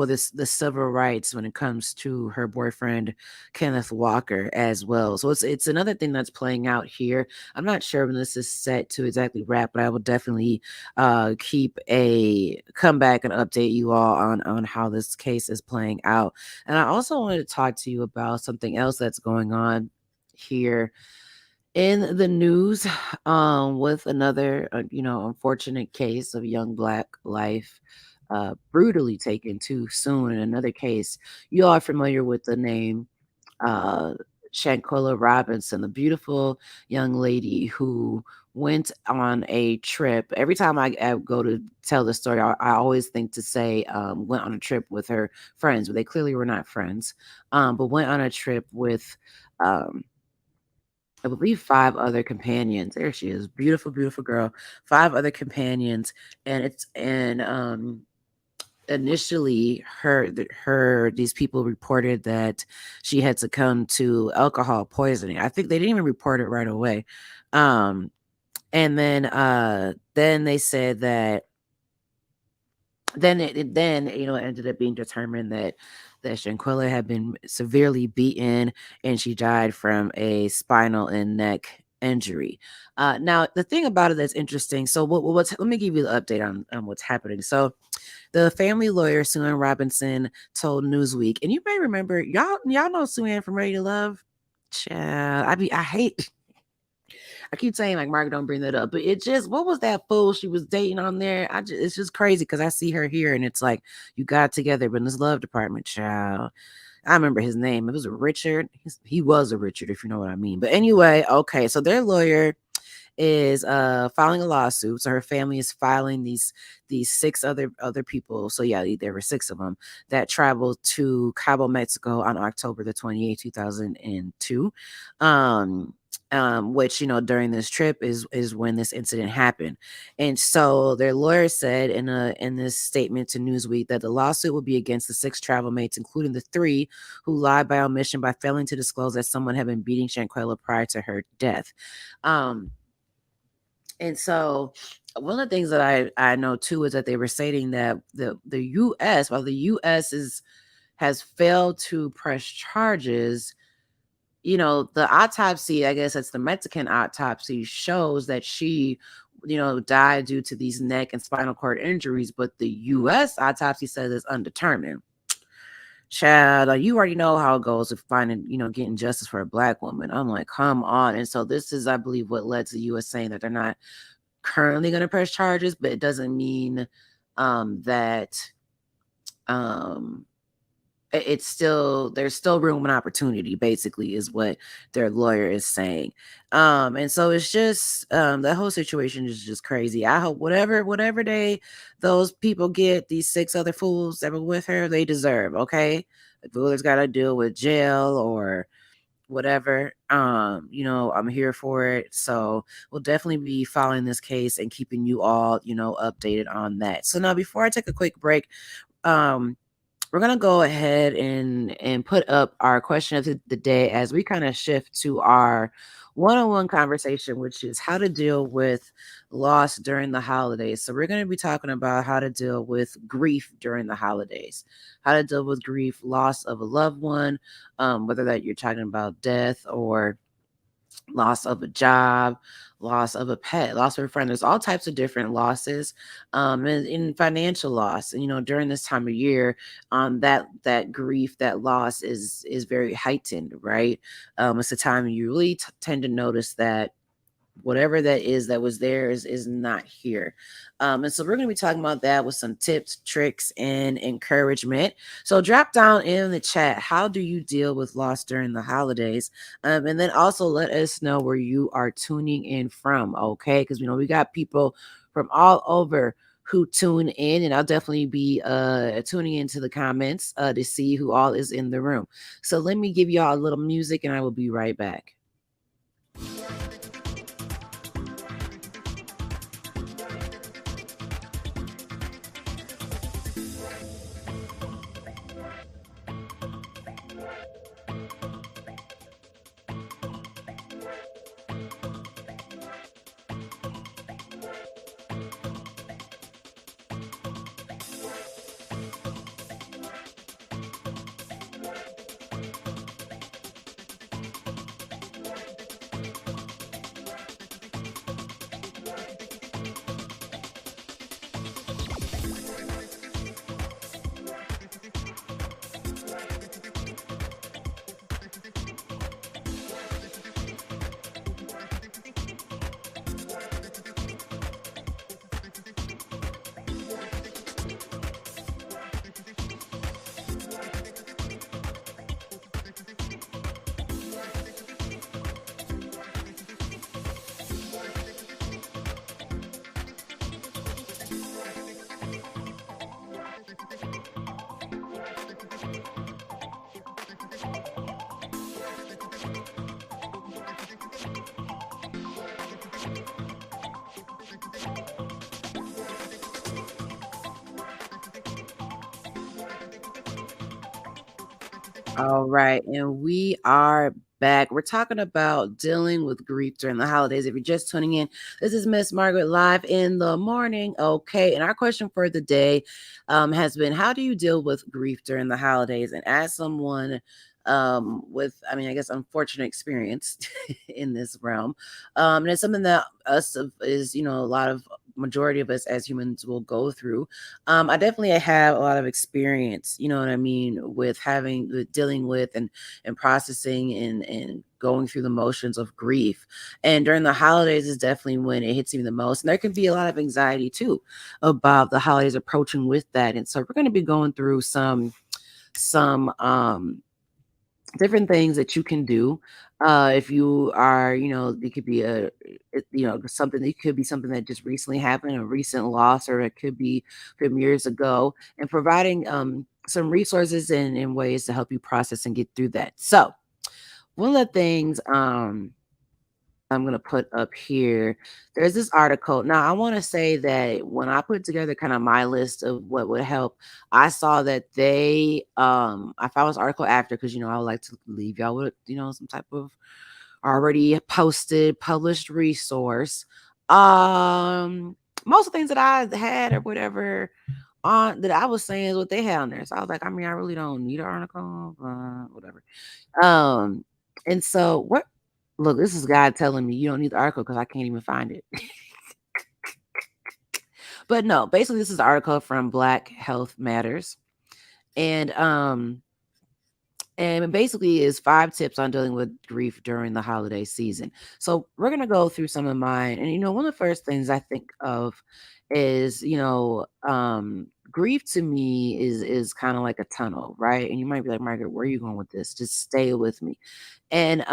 this the civil rights when it comes to her boyfriend Kenneth Walker as well. So it's another thing that's playing out here. I'm not sure when this is set to exactly wrap, but I will definitely come back and update you all on how this case is playing out. And I also wanted to talk to you about something else that's going on here in the news, with another unfortunate case of young Black life brutally taken too soon. In another case, you are familiar with the name uh Shankola Robinson, the beautiful young lady who went on a trip. Every time I go to tell the story, I always think to say went on a trip with her friends, but they clearly were not friends. But went on a trip with um I believe 5 other companions. There she is. Beautiful, beautiful girl. 5 other companions. And initially these people reported that she had succumbed to alcohol poisoning. I think they didn't even report it right away. And then they said that it ended up being determined that Shanquilla had been severely beaten and she died from a spinal and neck injury. Now the thing about it that's interesting. So let me give you the update on what's happening. So the family lawyer Sue-Ann Robinson told Newsweek, and you may remember, y'all know Sue-Ann from Ready to Love. Child, I keep saying like Margaret don't bring that up, but it just, what was that fool she was dating on there? It's just crazy because I see her here and it's like you got together, but in this love department, child. I remember his name. It was a Richard. He was a Richard, if you know what I mean. But anyway, okay. So their lawyer is filing a lawsuit. So her family is filing these six other people. So yeah, there were six of them that traveled to Cabo, Mexico on October the 28th, 2002. Um, which during this trip is when this incident happened. And so their lawyer said in this statement to Newsweek that the lawsuit will be against the six travel mates, including the three who lied by omission by failing to disclose that someone had been beating Shanquella prior to her death. And so one of the things that I know too is that they were stating that the U.S. while the U.S. has failed to press charges, the autopsy, I guess it's the Mexican autopsy, shows that she, died due to these neck and spinal cord injuries, but the U.S. autopsy says it's undetermined. Child, you already know how it goes with finding, getting justice for a Black woman. I'm like, come on. And so this is, I believe, what led to the U.S. saying that they're not currently going to press charges, but it doesn't mean that it's still, there's still room and opportunity, basically, is what their lawyer is saying. And so it's just the whole situation is just crazy. I hope whatever those people get, these six other fools that were with her, they deserve. Okay, the fool's got to deal with jail or whatever. I'm here for it. So we'll definitely be following this case and keeping you all, updated on that. So now, before I take a quick break, we're gonna go ahead and put up our question of the day as we kind of shift to our one-on-one conversation, which is how to deal with loss during the holidays. So we're going to be talking about how to deal with grief during the holidays, how to deal with grief, loss of a loved one, whether that you're talking about death or loss of a job, loss of a pet, loss of a friend. There's all types of different losses, and in financial loss. And during this time of year, that grief, that loss is very heightened, right? It's a time you really tend to notice that whatever that is that was there is not here. And so we're going to be talking about that with some tips, tricks, and encouragement. So drop down in the chat, how do you deal with loss during the holidays? And then also let us know where you are tuning in from, okay? Because we got people from all over who tune in, and I'll definitely be tuning into the comments to see who all is in the room. So let me give y'all a little music and I will be right back. All right, and we are back. We're talking about dealing with grief during the holidays. If you're just tuning in, this is Miss Margaret live in the morning. Okay, and our question for the day has been, how do you deal with grief during the holidays? And as someone with, I guess, unfortunate experience in this realm, and it's something that us is, a lot of majority of us as humans will go through. I definitely have a lot of experience, you know what I mean, with dealing with and processing and going through the motions of grief. And during the holidays is definitely when it hits me the most. And there can be a lot of anxiety too about the holidays approaching with that. And so we're going to be going through some different things that you can do. If you are, it could be something. It could be something that just recently happened, a recent loss, or it could be from years ago, and providing some resources and ways to help you process and get through that. So one of the things I'm gonna put up here. There's this article. Now, I want to say that when I put together kind of my list of what would help, I saw that I found this article after because I would like to leave y'all with some type of already posted, published resource. Most of the things that I had or whatever on that I was saying is what they had on there. So I was like, I mean, I really don't need an article, whatever. Um, and so what look, this is God telling me you don't need the article because I can't even find it. But no, basically this is an article from Black Health Matters. And it basically is 5 tips on dealing with grief during the holiday season. So we're gonna go through some of mine. And one of the first things I think of is, grief to me is kind of like a tunnel, right? And you might be like, Margaret, where are you going with this? Just stay with me. And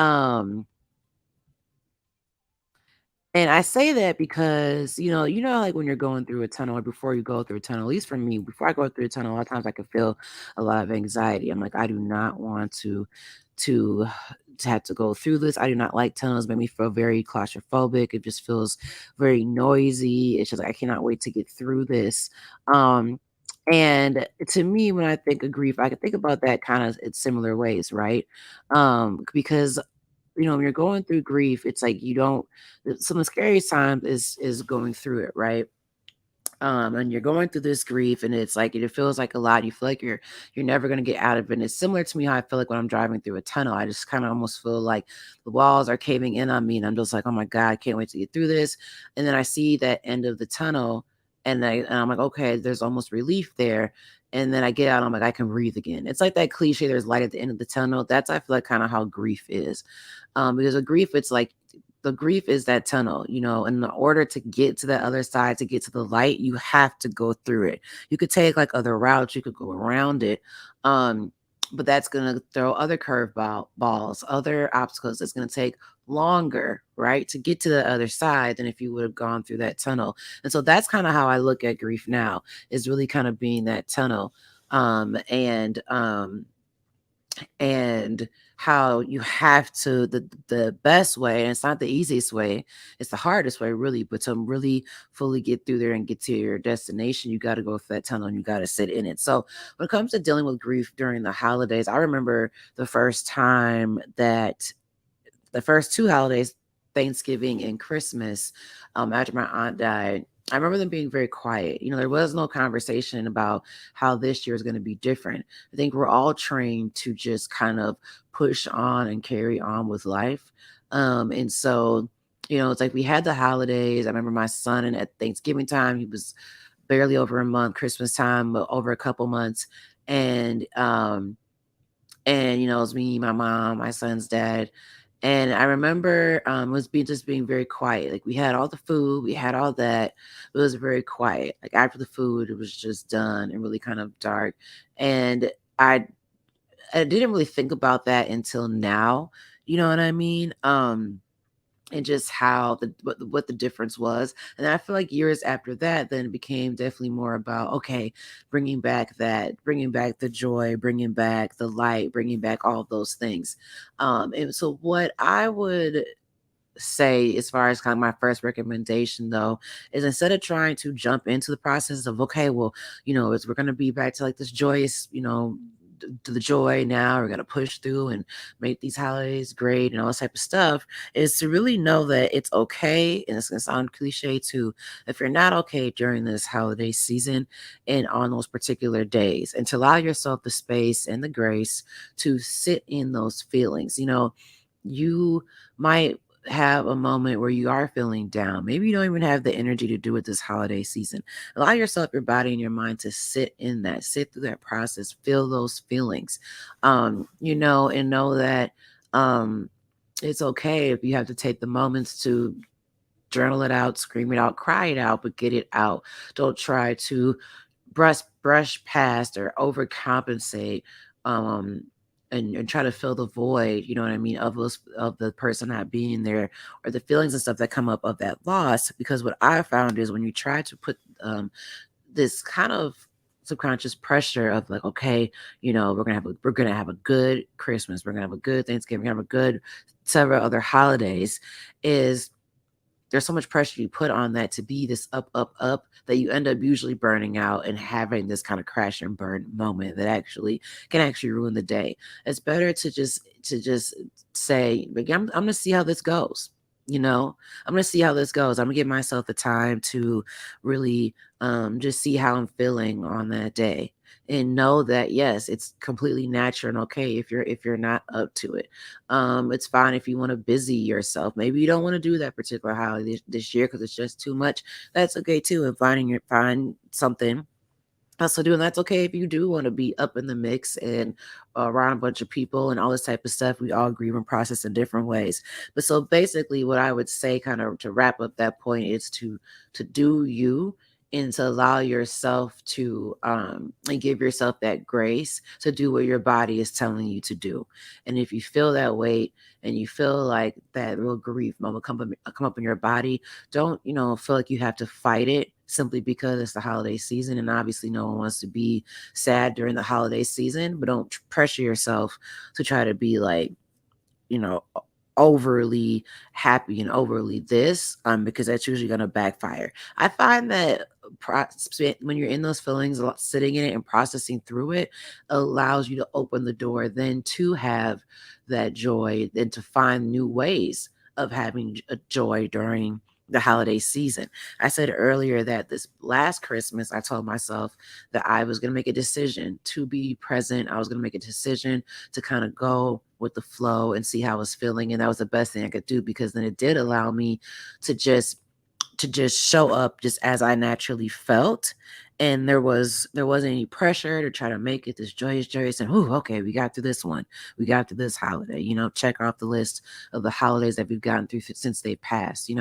And I say that because, like when you're going through a tunnel or before you go through a tunnel, at least for me, before I go through a tunnel, a lot of times I can feel a lot of anxiety. I'm like, I do not want to to have to go through this. I do not like tunnels, make me feel very claustrophobic. It just feels very noisy. It's just like I cannot wait to get through this. Um and to me, when I think of grief, I can think about that kind of in similar ways, right? Because when you're going through grief, it's like you don't some of the scariest times is going through it, right? And you're going through this grief and it's like it feels like a lot. You feel like you're never gonna get out of it. And it's similar to me how I feel like when I'm driving through a tunnel. I just kind of almost feel like the walls are caving in on me, and I'm just like, oh my God, I can't wait to get through this. And then I see that end of the tunnel, and I'm like, okay, there's almost relief there. And then I get out, I'm like, I can breathe again. It's like that cliche, there's light at the end of the tunnel. That's I feel like kind of how grief is. Because a grief, it's like the grief is that tunnel, and in order to get to the other side, to get to the light, you have to go through it. You could take like other routes, you could go around it. Um, but that's gonna throw other balls, other obstacles. It's gonna take longer, right, to get to the other side than if you would have gone through that tunnel. And so that's kind of how I look at grief now, is really kind of being that tunnel. And how you have to the best way, and it's not the easiest way, it's the hardest way really, but to really fully get through there and get to your destination, you got to go through that tunnel and you got to sit in it. So when it comes to dealing with grief during the holidays, I remember the first time that the first two holidays, Thanksgiving and Christmas, after my aunt died, I remember them being very quiet. There was no conversation about how this year is going to be different. I think we're all trained to just kind of push on and carry on with life. And so, it's like we had the holidays. I remember my son, and at Thanksgiving time, he was barely over a month, Christmas time, over a couple months. And it was me, my mom, my son's dad. And I remember it was being very quiet. Like we had all the food, we had all that. But it was very quiet. Like after the food, it was just done and really kind of dark. And I I didn't really think about that until now. You know what I mean? And just how what the difference was. And I feel like years after that, then it became definitely more about, okay, bringing back the joy, bringing back the light, bringing back all of those things. And so what I would say as far as kind of my first recommendation though is, instead of trying to jump into the process of, okay, well, as we're going to be back to like this joyous, to the joy now, we're going to push through and make these holidays great and all this type of stuff, is to really know that it's okay. And it's going to sound cliche too, if you're not okay during this holiday season and on those particular days, and to allow yourself the space and the grace to sit in those feelings. You might have a moment where you are feeling down. Maybe you don't even have the energy to do it this holiday season. Allow yourself, your body, and your mind to sit in that, sit through that process, feel those feelings, and know that it's okay if you have to take the moments to journal it out, scream it out, cry it out, but get it out. Don't try to brush past or overcompensate um and try to fill the void, you know what I mean, of those of the person not being there, or the feelings and stuff that come up of that loss. Because what I found is when you try to put this kind of subconscious pressure of like, okay, we're gonna have a good Christmas, we're gonna have a good Thanksgiving, we're gonna have a good several other holidays, is there's so much pressure you put on that to be this up, up, up, that you end up usually burning out and having this kind of crash and burn moment that actually can actually ruin the day. It's better to just say, like, I'm gonna see how this goes. You know, I'm gonna see how this goes. I'm gonna give myself the time to really just see how I'm feeling on that day. And know that yes, it's completely natural and okay if you're not up to it. It's fine if you want to busy yourself. Maybe you don't want to do that particular holiday this year because it's just too much. That's okay too. And find something else to do, and that's okay if you do want to be up in the mix and around a bunch of people and all this type of stuff. We all grieve and process in different ways. But so basically, what I would say, kind of to wrap up that point, is to do you, and to allow yourself to and give yourself that grace to do what your body is telling you to do. And if you feel that weight and you feel like that real grief moment come up in your body, don't feel like you have to fight it simply because it's the holiday season. And obviously no one wants to be sad during the holiday season, but don't pressure yourself to try to be like, you know, overly happy and overly this, because that's usually going to backfire. I find that when you're in those feelings, sitting in it and processing through it allows you to open the door then to have that joy, then to find new ways of having a joy during the holiday season. I said earlier that this last Christmas, I told myself that I was going to make a decision to be present. I was going to make a decision to kind of go with the flow and see how I was feeling. And that was the best thing I could do, because then it did allow me to just show up just as I naturally felt. And there wasn't any pressure to try to make it this joyous and, oh, okay, we got through this one. We got through this holiday, check off the list of the holidays that we've gotten through since they passed.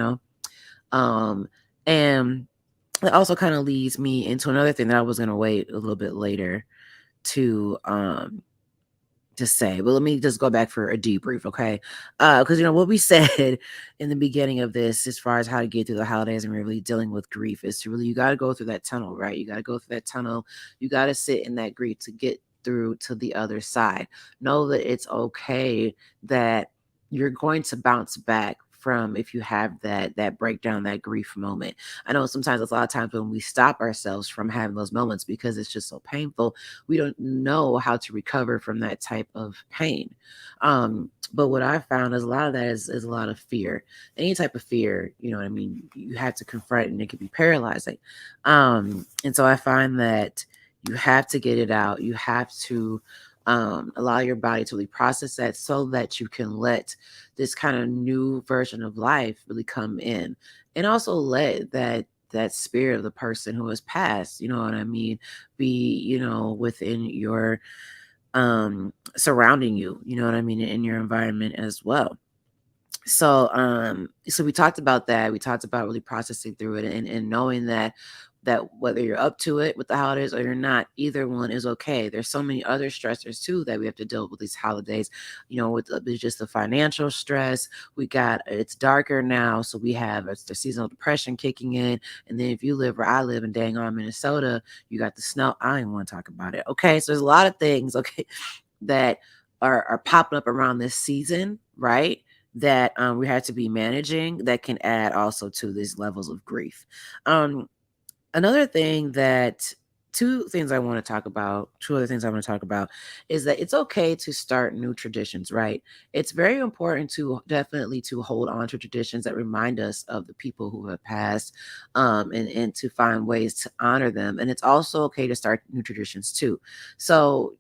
Um, and it also kind of leads me into another thing that I was going to wait a little bit later to to say. But let me just go back for a debrief, okay? Because what we said in the beginning of this, as far as how to get through the holidays and really dealing with grief, is to really, you got to go through that tunnel, right? You got to go through that tunnel. You got to sit in that grief to get through to the other side. Know that it's okay, that you're going to bounce back from, if you have that breakdown, that grief moment. I know sometimes, a lot of times, when we stop ourselves from having those moments because it's just so painful, we don't know how to recover from that type of pain. But what I found is a lot of that is a lot of fear. Any type of fear, you know what I mean, you have to confront, and it can be paralyzing. And so I find that you have to get it out. You have to allow your body to really process that, so that you can let this kind of new version of life really come in, and also let that spirit of the person who has passed, you know what I mean, be, within your surrounding you, you know what I mean, in your environment as well. So we talked about that. We talked about really processing through it, and knowing that whether you're up to it with the holidays or you're not, either one is okay. There's so many other stressors too that we have to deal with these holidays. With just the financial stress. It's darker now, so we have the seasonal depression kicking in. And then if you live where I live in dang on Minnesota, you got the snow. I don't even want to talk about it. Okay, so there's a lot of things, okay, that are popping up around this season, right? That we have to be managing, that can add also to these levels of grief. Another thing that two things I want to talk about, two other things I want to talk about, is that it's okay to start new traditions, right? It's very important to definitely to hold on to traditions that remind us of the people who have passed, and to find ways to honor them. And it's also okay to start new traditions too. So,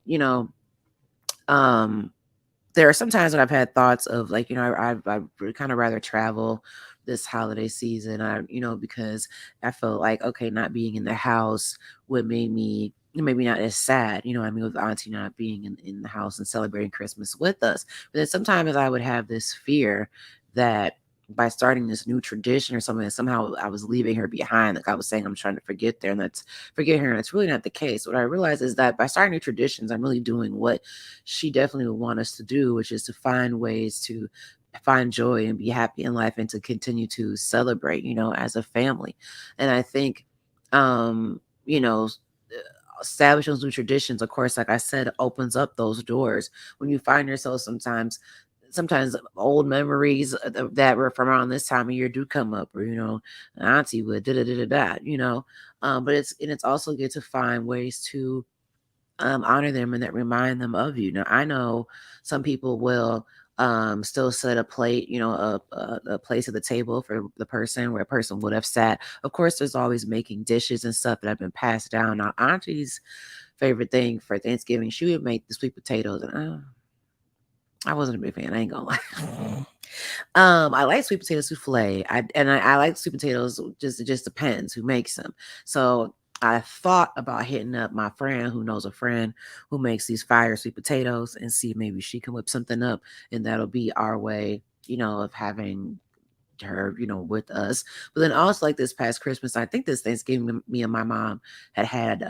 um, there are some times when I've had thoughts of, like, I would kind of rather travel this holiday season. Because I felt like, okay, not being in the house would make me maybe not as sad, I mean, with auntie not being in the house and celebrating Christmas with us. But then sometimes I would have this fear that by starting this new tradition or something, that somehow I was leaving her behind. Like I was saying, I'm trying to forget her. And it's really not the case. What I realized is that by starting new traditions, I'm really doing what she definitely would want us to do, which is to find ways to find joy and be happy in life and to continue to celebrate, as a family. And I think, you know, establishing those new traditions, of course, like I said, opens up those doors when you find yourself sometimes old memories that were from around this time of year do come up, or auntie would da da da da da, but it's also good to find ways to honor them and that remind them of you. Now, I know some people will still set a plate, a place at the table for the person where a person would have sat. Of course, there's always making dishes and stuff that have been passed down. Now, auntie's favorite thing for Thanksgiving, she would make the sweet potatoes, and I wasn't a big fan. I ain't gonna lie. I like sweet potato souffle. I like sweet potatoes. Just it just depends who makes them. So I thought about hitting up my friend who knows a friend who makes these fire sweet potatoes and see if maybe she can whip something up, and that'll be our way, of having her, with us. But then also like this past Christmas, I think this Thanksgiving, me and my mom had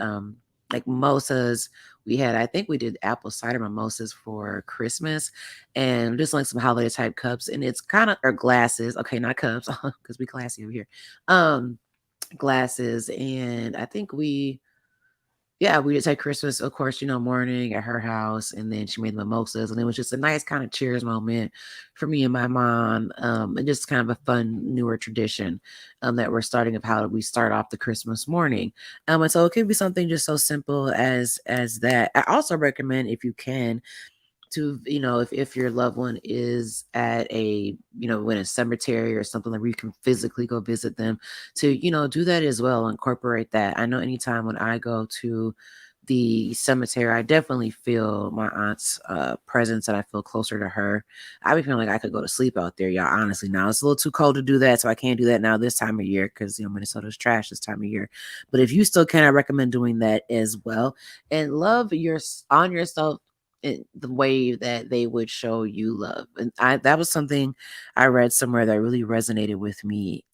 like mimosas. I think we did apple cider mimosas for Christmas, and just like some holiday type cups, and it's kind of or glasses. Okay, not cups because we classy over here. Um, Glasses, and I think we just had Christmas, of course, morning at her house, and then she made mimosas, and it was just a nice kind of cheers moment for me and my mom, and just kind of a fun newer tradition, that we're starting of how we start off the Christmas morning, and so it could be something just so simple as that. I also recommend if you can to if your loved one is at a in a cemetery or something like where you can physically go visit them, to do that as well, incorporate that. I know anytime when I go to the cemetery, I definitely feel my aunt's presence, and I feel closer to her. I be feeling like I could go to sleep out there, y'all. Honestly, now it's a little too cold to do that, so I can't do that now this time of year because Minnesota's trash this time of year. But if you still can, I recommend doing that as well, and love on yourself in the way that they would show you love. And that was something I read somewhere that really resonated with me.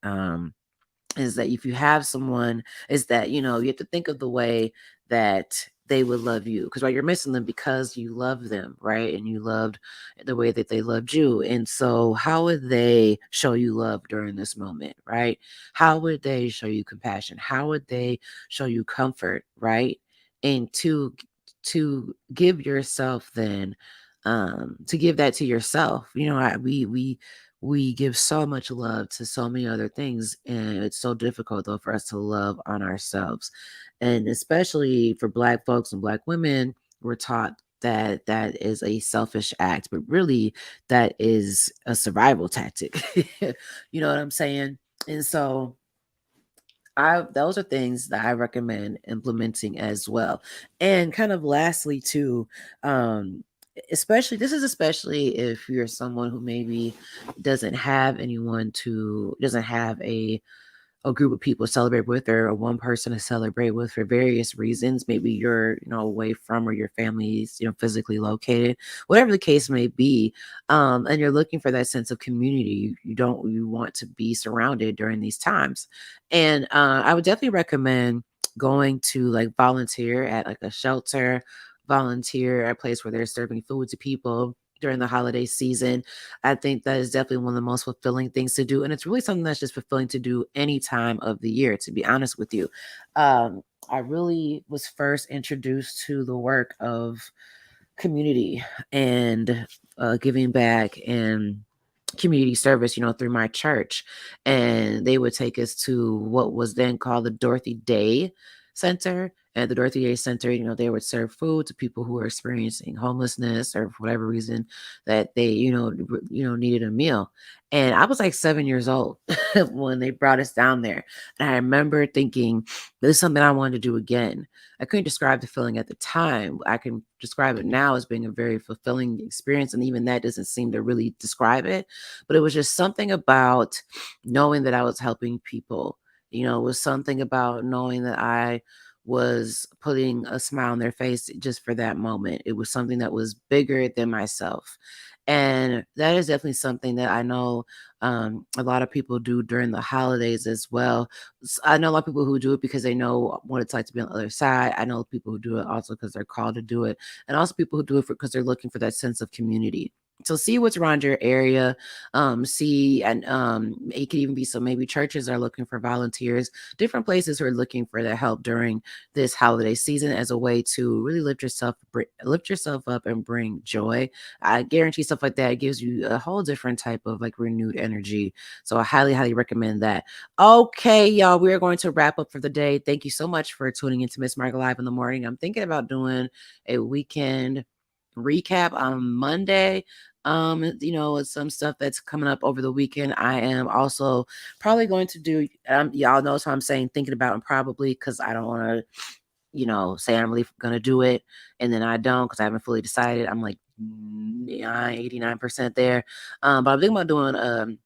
Is that if you have someone, is that you have to think of the way that they would love you, because right, you're missing them because you love them, right, and you loved the way that they loved you. And so how would they show you love during this moment, right? How would they show you compassion? How would they show you comfort, right? And to give yourself then, to give that to yourself, we give so much love to so many other things, and it's so difficult though for us to love on ourselves. And especially for Black folks and Black women, we're taught that that is a selfish act, but really that is a survival tactic. You know what I'm saying? And so I those are things that I recommend implementing as well. And kind of lastly too, especially if you're someone who maybe doesn't have a group of people to celebrate with, or one person to celebrate with for various reasons. Maybe you're, away from where your family's, physically located, whatever the case may be. And you're looking for that sense of community. You want to be surrounded during these times. And I would definitely recommend going to like volunteer at like a shelter, volunteer at a place where they're serving food to people during the holiday season. I think that is definitely one of the most fulfilling things to do. And it's really something that's just fulfilling to do any time of the year, to be honest with you. I really was first introduced to the work of community and giving back and community service, through my church. And they would take us to what was then called the Dorothy Day Center. At the Dorothy Day Center, they would serve food to people who were experiencing homelessness or for whatever reason that they, needed a meal. And I was like 7 years old when they brought us down there. And I remember thinking, this is something I wanted to do again. I couldn't describe the feeling at the time. I can describe it now as being a very fulfilling experience. And even that doesn't seem to really describe it. But it was just something about knowing that I was helping people. It was something about knowing that I was putting a smile on their face just for that moment. It was something that was bigger than myself. And that is definitely something that I know a lot of people do during the holidays as well. I know a lot of people who do it because they know what it's like to be on the other side. I know people who do it also because they're called to do it, and also people who do it because they're looking for that sense of community. So see what's around your area. See, and it could even be, so maybe churches are looking for volunteers, different places who are looking for their help during this holiday season as a way to really lift yourself up and bring joy. I guarantee stuff like that gives you a whole different type of like renewed energy. So I highly, highly recommend that. Okay, y'all, we're going to wrap up for the day. Thank you so much for tuning into Miss Margaret Live in the morning. I'm thinking about doing a weekend recap on Monday. Some stuff that's coming up over the weekend. I am also probably going to do, y'all know, so I'm saying thinking about, and probably because I don't want to, say I'm really gonna do it and then I don't because I haven't fully decided. I'm like 89% there. But I'm thinking about doing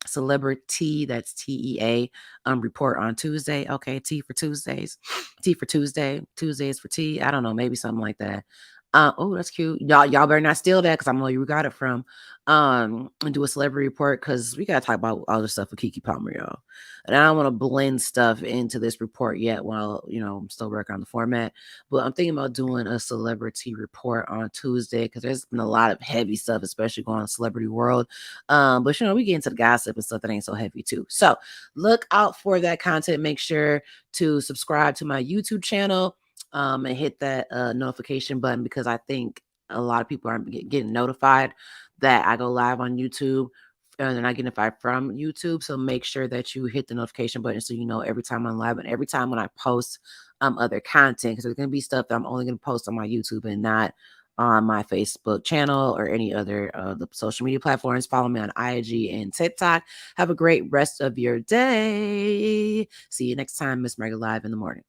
celebrity, that's TEA, report on Tuesday. Okay, T for Tuesdays. T for Tuesday. Tuesdays for T. I don't know, maybe something like that. Oh, that's cute. Y'all better not steal that because I'm know you got it from. And do a celebrity report because we gotta talk about all the stuff with Kiki Palmer, y'all. And I don't want to blend stuff into this report yet while I'm still working on the format. But I'm thinking about doing a celebrity report on Tuesday because there's been a lot of heavy stuff, especially going on Celebrity World. But we get into the gossip and stuff that ain't so heavy too. So look out for that content. Make sure to subscribe to my YouTube channel and hit that notification button because I think a lot of people aren't getting notified that I go live on YouTube. And then I get notified from YouTube. So make sure that you hit the notification button so you know every time I'm live and every time when I post other content, because there's gonna be stuff that I'm only gonna post on my YouTube and not on my Facebook channel or any other the social media platforms. Follow me on IG and TikTok. Have a great rest of your day. See you next time, Miss Margaret Live in the morning.